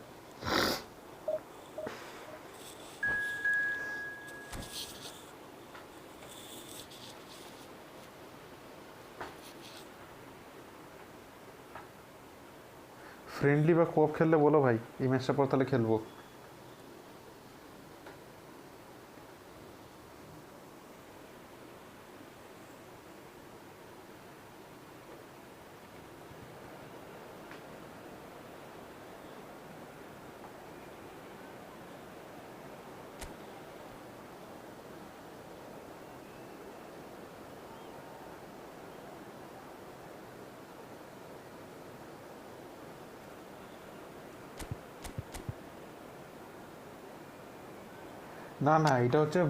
ফ্রেন্ডলি বা কোঅপ খেললে বলো ভাই, এই ম্যাচটা পর তাহলে খেলবো। না না, এটা হচ্ছে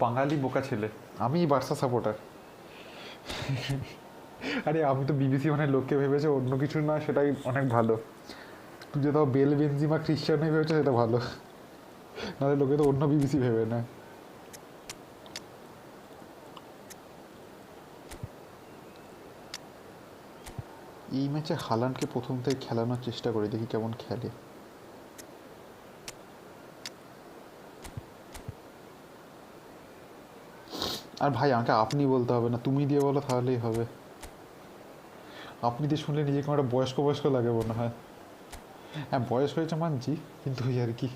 বাঙালি বোকা ছেলে, আমি বার্সা সাপোর্টার। আরে আমি তো বিবিসি মানে লোককে ভেবেছে অন্য কিছু না, সেটাই অনেক ভালো। তুই যে তাও বেল বেনজিমা ক্রিশ্চিয়ানই ভেবেছে, সেটা ভালো, নাহলে লোকে তো অন্য বিবিসি ভেবে না। এই ম্যাচে হালান্ডকে প্রথম থেকে খেলানোর চেষ্টা করি, দেখি কেমন খেলে। আর ভাই আমাকে আপনি বলতে হবে না, তুমি দিয়ে বলো তাহলেই হবে। আপনি দিয়ে শুনলে নিজেকে একটা বয়স্ক বয়স্ক লাগে মনে হয়। হ্যাঁ বয়স হয়েছে মানছি, কিন্তু ওই আর কি।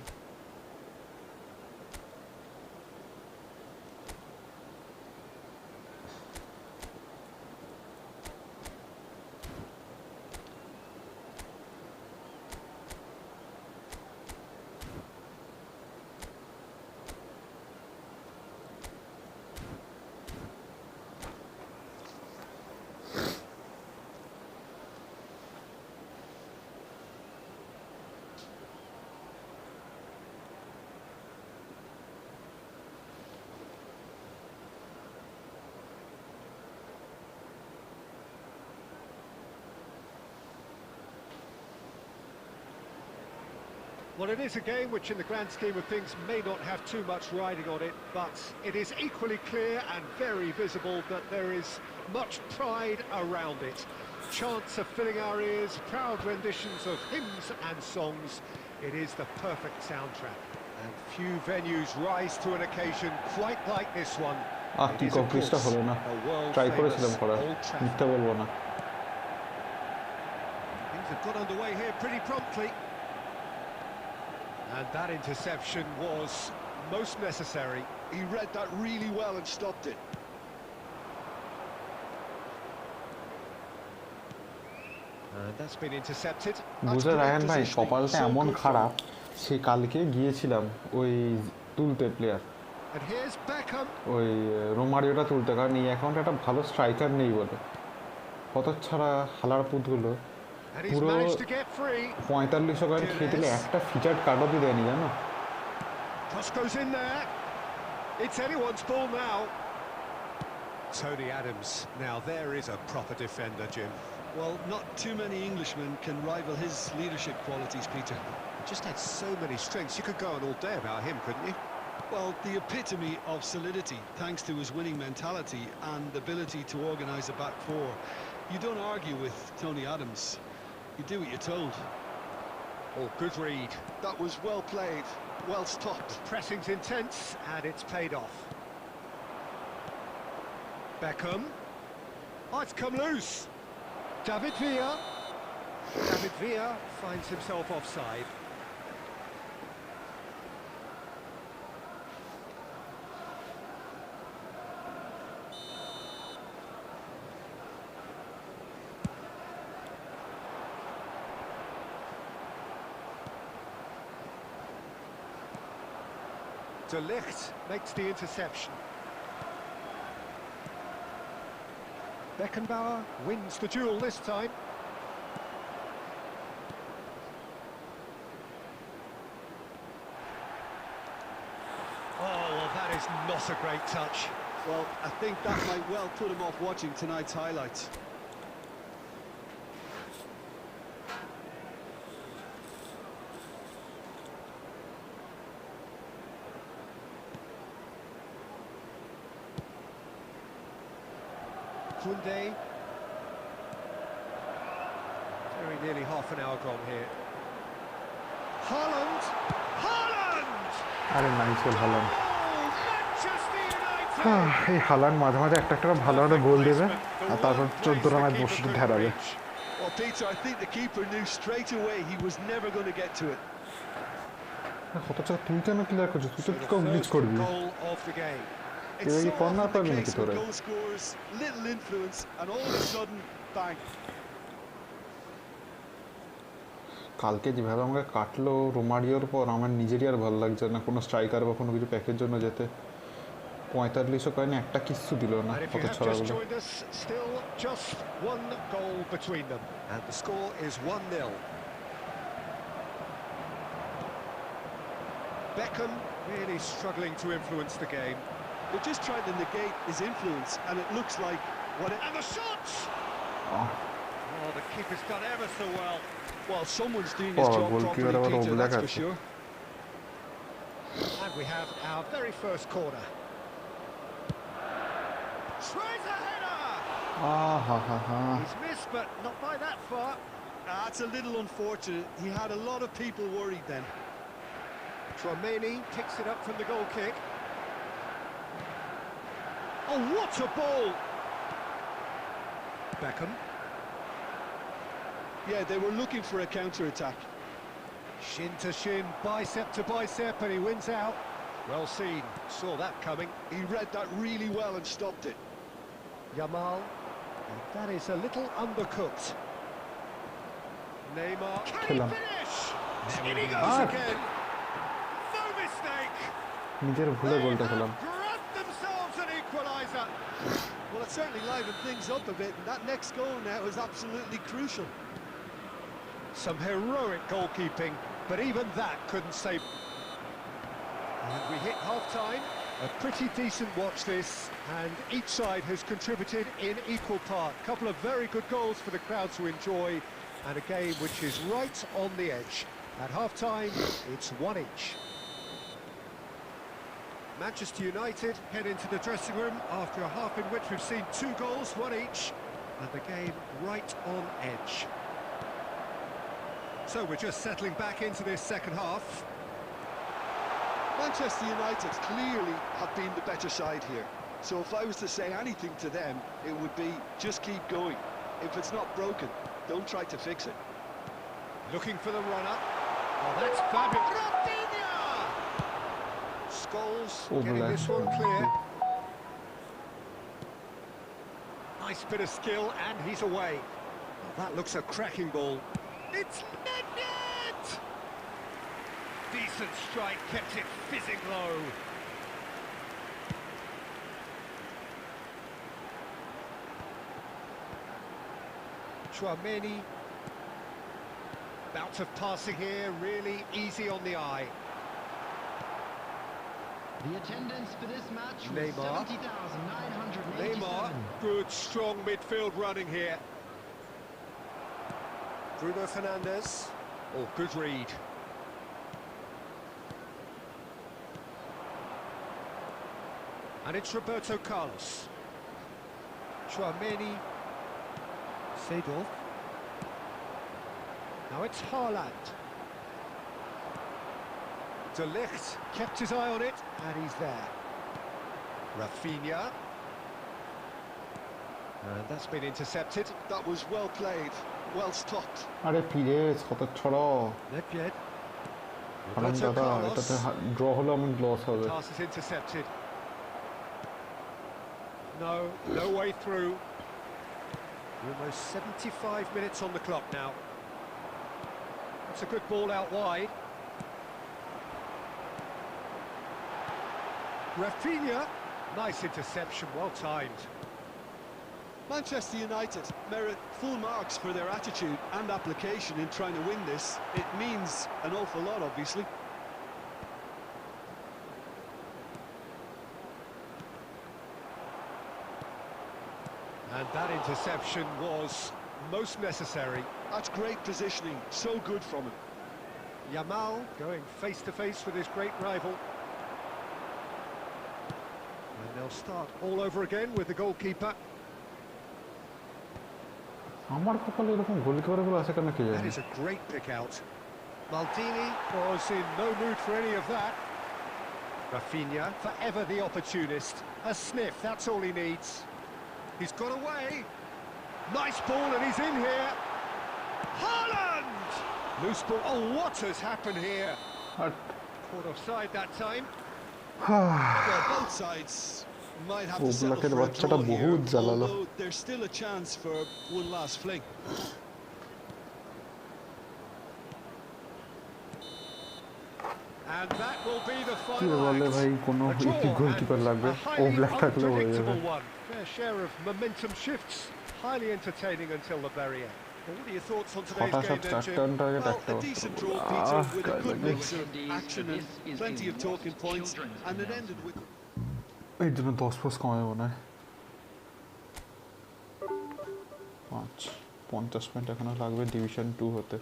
well, it is a game which in the grand scheme of things may not have too much riding on it, but it is equally clear and very visible that there is much pride around it. chants are filling our ears, proud renditions of hymns and songs. It is the perfect soundtrack. And few venues rise to an occasion quite like this one. কি কমপ্লিটটা হলো না try করেছিলাম করার মিথ্যা বলবো না Things have got underway here pretty promptly. And that interception was most necessary. He read that really well and stopped it. And that's been intercepted. বুঝে রায়হান ভাই কপালটা এমন খারাপ সে কালকে গিয়েছিলাম ওই তুলতে প্লেয়ার And here's Beckham. ওই রোমারিওটা তুলতে কারণ এই অ্যাকাউন্টে একটা ভালো স্ট্রাইকার নেই বলে কত ছাড়া হালার পুতগুলো And he's পুরো managed to get free. 4500 coin খেয়ে দিলে একটা ফিচার্ড কার্ডও দেয়নি জানো Cross goes in there. It's anyone's ball now. Tony Adams. Now there is a proper defender, Jim. Well, not too many Englishmen can rival his leadership qualities, Peter. Just had so many strengths. You could go on all day about him, couldn't you? Well, the epitome of solidity, thanks to his winning mentality and ability to organise a back four. You don't argue with Tony Adams. You do what you're told. Oh, good read. That was well played, well stopped. Pressing's intense, and it's paid off. Beckham. Oh, it's come loose. David Villa. David Villa finds himself offside. De Ligt makes the interception. Beckenbauer wins the duel this time. Oh, well, that is not a great touch. Well, I think that might well put him off watching tonight's highlights. Kunde. Very nearly half an hour gone here. Haaland! Haaland! আরে nice গোল Haaland Oh, Manchester United! এই Haaland মাঝে মাঝে একটা ভালো একটা গোল দেবে আর তারপর 14টা match বসে ঢেরাবে Well, Peter, I think the keeper knew straight away he was never going to get to it. কত চাকা তুই কেন ক্লিয়ার করছিস তুই তো কি কমপ্লিট করবি Goal of the game. It's You're so corner often the probably case make it with alright. goal scorers, little influence, and all of a sudden, bang. কালকে যেভাবে আমাকে কাটলো রোমারিওর পর আমার নিজেরই আর ভালো লাগছে না কোনো স্ট্রাইকার বা কোনো কিছু প্যাকের জন্য যেতে 4500 কয়েন একটা কিচ্ছু দিল না And if কত you have just ছড়াগুলো joined us, still just one goal between them. And the score is 1-0. Beckham really struggling to influence the game. They're just trying to negate his influence, and it looks like what it... And the shots! Oh. Oh, the keeper's done ever so well. Well, someone's doing his job goalkeeper properly, আবার Peter, ওগুলা that's for কাটছে। sure. And we have our very first corner. Tries a header! He's missed, but not by that far. That's a little unfortunate. He had a lot of people worried then. Tromeni picks it up from the goal kick. Oh, what a ball! Beckham. Yeah, they were looking for a counter-attack. Shin to shin, bicep to bicep, and he wins out. Well seen, saw that coming. He read that really well and stopped it. Yamal, and that is a little undercooked. Neymar, can he finish? In he goes again. No mistake. নিজের ভুলে গোলটা খেলাম Grab themselves an equaliser. Well, it certainly livened things up a bit, and that next goal now is absolutely crucial. Some heroic goalkeeping, but even that couldn't save. And we hit half-time. A pretty decent watch this, and each side has contributed in equal part. A couple of very good goals for the crowd to enjoy, and a game which is right on the edge. At half-time, it's 1 each. Manchester United head into the dressing room after a half in which we've seen 2 goals, 1 each. And the game right on edge. So we're just settling back into this second half. Manchester United clearly have been the better side here. So if I was to say anything to them, it would be just keep going. If it's not broken, don't try to fix it. Looking for the runner. Oh, that's fabulous. Rafinha! Scholes getting this one clear. Nice bit of skill, and he's away. Well, that looks a cracking ball. It's net! Decent strike, kept it fizzing low. Chouameni. Bout of passing here, really easy on the eye. The attendance for this match was Neymar. 70,987. Neymar, good, strong midfield running here. Bruno Fernandes. Oh, good read. And it's Roberto Carlos. Chouameni. Seedorf. Now it's Haaland. De Ligt kept his eye on it, and he's there. Rafinha. And that's been intercepted. That was well played, well stopped. আরে please কত ছড়ো Nedved. কারণ Roberto দাদা এটাতে Carlos. Draw হলে আমি loss হবে Pass is intercepted. No, no way through. Almost 75 minutes on the clock now. That's a good ball out wide. Rafinha. Nice interception, well timed. Manchester United merit full marks for their attitude and application in trying to win this. It means an awful lot, obviously. And that interception was most necessary. That's great positioning, so good from him. Yamal going face-to-face with his great rival. And they'll start all over again with the goalkeeper. আমার কপালে এরকম গোলকিপারগুলো আছে কেন কি That জানি is a great pick out. Maldini was in no mood for any of that. Rafinha, forever the opportunist. A sniff, that's all he needs. He's got away. Nice ball, and he's in here. Haaland! Loose ball. Oh, what has happened here? R Caught offside that time. Well, both sides might have to settle ওগুলাকের for a বাচ্চাটা draw here, বহুত জ্বালালো although there's still a chance for one last fling. And that will be the কি final বলে act. ভাই কোনো A draw goalkeeper and লাগবে a O highly black থাকলে হয়ে যাবে unpredictable one. Fair share of momentum shifts. Highly entertaining until the very end. Well, what are your thoughts on today's ছটা game shot then, চারটা Jim? Target Well, একটা a decent draw, Peter, with a good mix of Indeed, action but and this is plenty the of talking most points, children's and it announcement. ended with... এর জন্য 10 কমে মনে হয় 50 point এখনো লাগবে division 2 হতে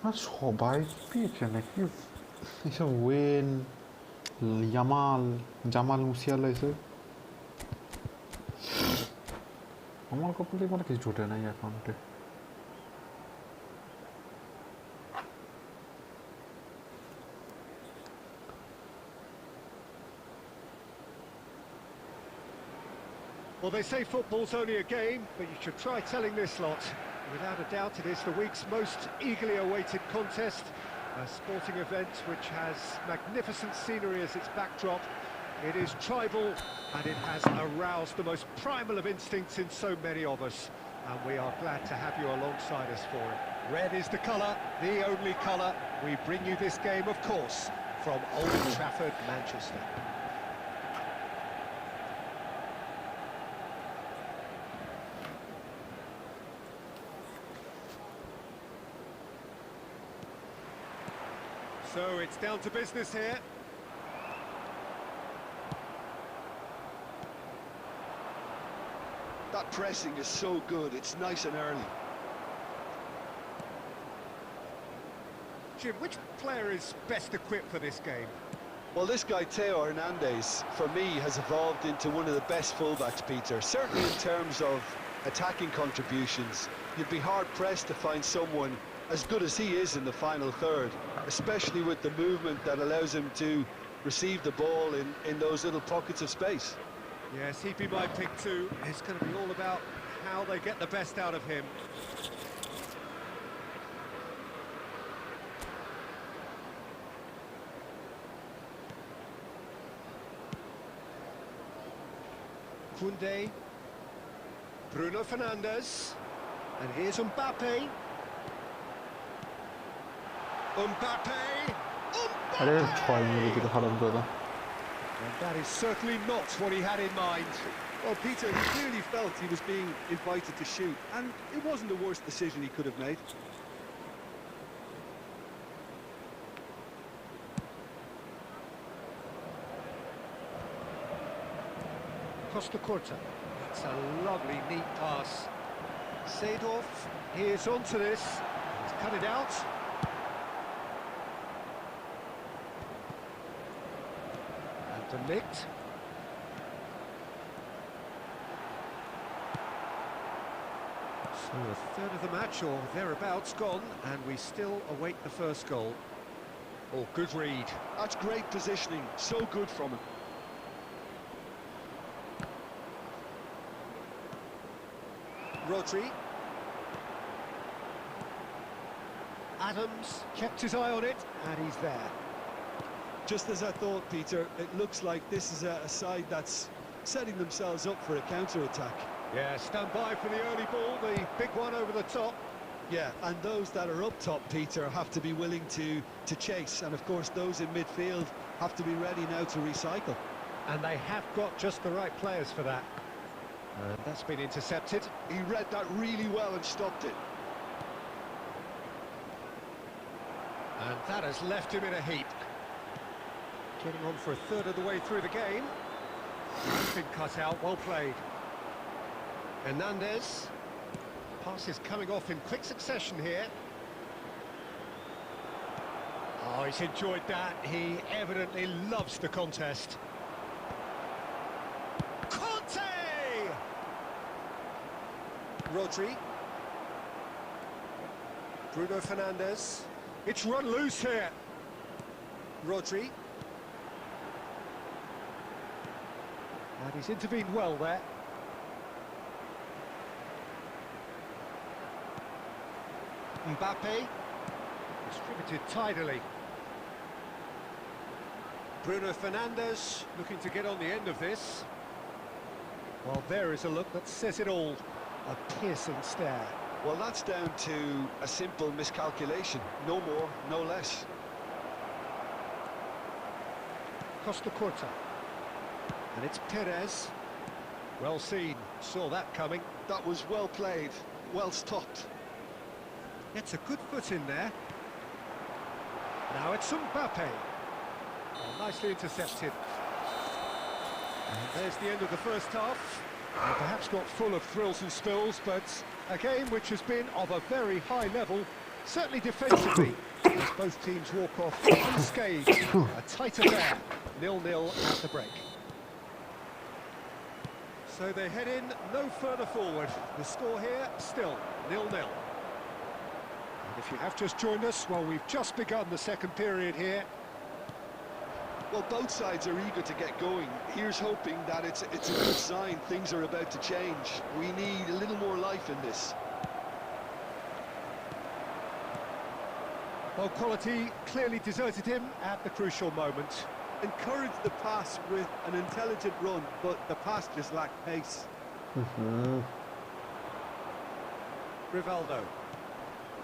আর সবাই পেয়েছে নাকি এইসব ওয়েন জামাল মুসিয়ালা এসব আমার কপালে মানে কিছু জোটে নাই অ্যাকাউন্টে। Well, they say football's only a game, but you should try telling this lot. Without a doubt, it is the week's most eagerly awaited contest. A sporting event which has magnificent scenery as its backdrop. It is tribal, and it has aroused the most primal of instincts in so many of us. And we are glad to have you alongside us for it. Red is the colour, the only colour. We bring you this game, of course, from Old Trafford, Manchester. So it's down to business here. That pressing is so good, it's nice and early. Jim, which player is best equipped for this game? Well, this guy, Theo Hernandez, for me, has evolved into one of the best fullbacks, Peter. Certainly in terms of attacking contributions. You'd be hard-pressed to find someone as good as he is in the final third, especially with the movement that allows him to receive the ball in those little pockets of space. Yes, he'd be my pick too. It's going to be all about how they get the best out of him. Koundé, Bruno Fernandes, and here's Mbappe. Mbappe! আরে Mbappe! ছয় minute থেকে হারাম দাদা। And that is certainly not what he had in mind. Well, Peter, he clearly felt he was being invited to shoot, and it wasn't the worst decision he could have made. Costa Curta. It's a lovely, neat pass. Seedorf, here's onto this. He's cut it out. And De Ligt. So a third of the match, or thereabouts, gone, and we still await the first goal. Oh, good read. That's great positioning, so good from him. Rodri. Adams kept his eye on it, and he's there. Just as I thought, Peter, it looks like this is a side that's setting themselves up for a counter-attack. Yeah, stand by for the early ball, the big one over the top. Yeah, and those that are up top, Peter, have to be willing to chase, and of course those in midfield have to be ready now to recycle. And they have got just the right players for that. And that's been intercepted. He read that really well and stopped it. And that has left him in a heap. Getting on for a third of the way through the game. That's been cut out, well played. Hernandez. Pass is coming off in quick succession here. Oh, he's enjoyed that. He evidently loves the contest. Rodri. Bruno Fernandes. It's run loose here. Rodri. And he's intervened well there. Mbappe. Distributed tidily. Bruno Fernandes looking to get on the end of this. Well, there is a look that says it all. A piercing stare. Well, that's down to a simple miscalculation. No more, no less. Costa Curta. And it's Perez. Well seen. Saw that coming. That was well played, well stopped. Gets a good foot in there. Now it's Mbappe. Well, nicely intercepted. And there's the end of the first half. Perhaps not full of thrills and spills, but a game which has been of a very high level, Certainly defensively, as both teams walk off unscathed. A tight affair, 0-0 at the break. So they head in no further forward. The score here still 0-0. And if you have just joined us, well, we've just begun the second period here. Well, both sides are eager to get going. Here's hoping that it's a good sign. Things are about to change. We need a little more life in this. Well, quality clearly deserted him at the crucial moment. Encouraged the pass with an intelligent run, but the pass just lacked pace. Rivaldo.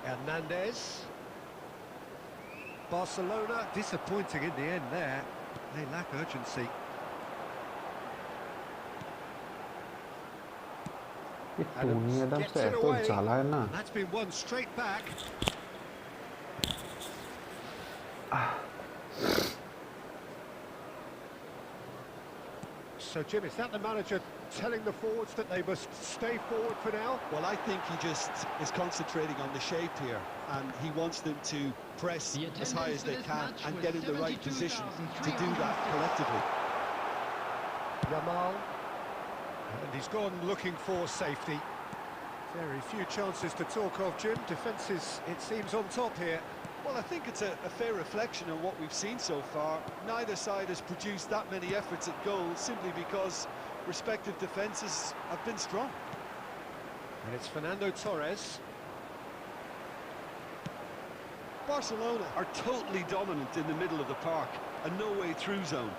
Hernandez. Barcelona disappointing in the end there. They lack urgency. Tony Adams Gets it এত away. জ্বালায় না। That's been won straight back. So, Jim, is that the manager telling the forwards that they must stay forward for now? Well, I think he just is concentrating on the shape here, and he wants them to press as high as they can and get in the right position to do that collectively. Yamal. And he's gone looking for safety. Very few chances to talk of, Jim. Defence is, it seems, on top here. Well, I think it's a fair reflection on what we've seen so far. Neither side has produced that many efforts at goal simply because respective defences have been strong. And it's Fernando Torres. Barcelona are totally dominant in the middle of the park, a no-way-through zone.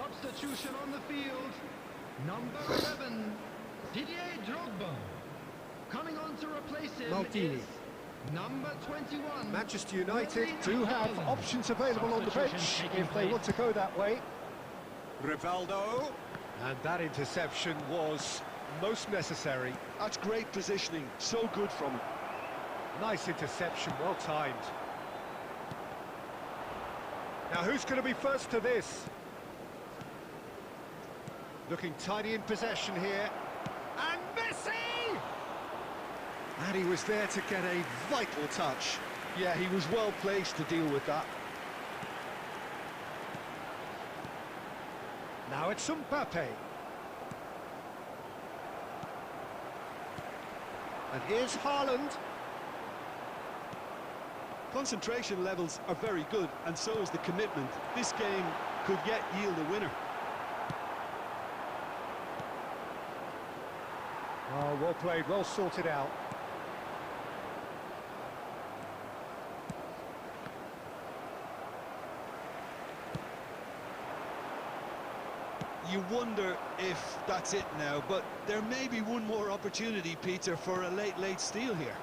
Substitution on the field. Number 11, Didier Drogba. Coming on to replace him Maldini. is number 21. Manchester United do have options available on the bench if they want to go that way. Rivaldo. And that interception was most necessary. That's great positioning, so good from him. Nice interception, well timed. Now who's going to be first to this? Looking tidy in possession here. And Messi! And he was there to get a vital touch. Yeah, he was well placed to deal with that. Now it's Mbappe. And here's Haaland. Concentration levels are very good, and so is the commitment. This game could yet yield a winner. Oh, well played, well sorted out. You wonder if that's it now, but there may be one more opportunity, Peter, for a late steal here.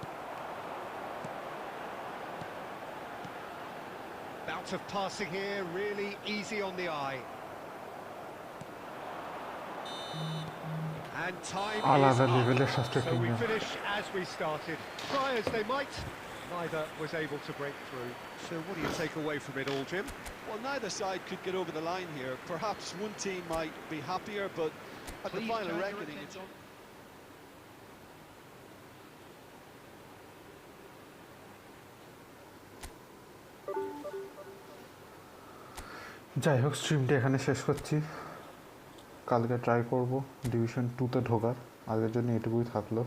Bout of passing here, really easy on the eye. And time is up. So we finish as we started. Try as they might, neither was able to break through. So what do you take away from it all, Jim? Well, neither side could get over the line here. Perhaps one team might be happier, but at the final reckoning, it's on. যাই হোক, স্ট্রিমটা এখানে শেষ করছি। কালকে try করব division 2-তে ঢোকার। আজকের জন্য এটুকুই থাকলো।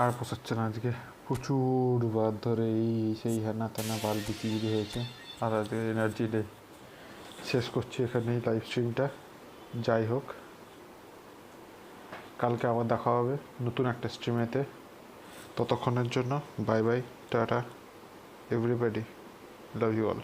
আর পোষাচ্ছে না আজকে, প্রচুর বার ধরে এই সেই হেনা তেনা বাল বিক্রি হয়েছে। আর আজকে এনার্জি নেই। শেষ করছি এখানেই লাইভ স্ট্রিমটা। যাই হোক, কালকে আবার দেখা হবে নতুন একটা স্ট্রিমেতে। ততক্ষণের জন্য bye bye, tata everybody, love you all.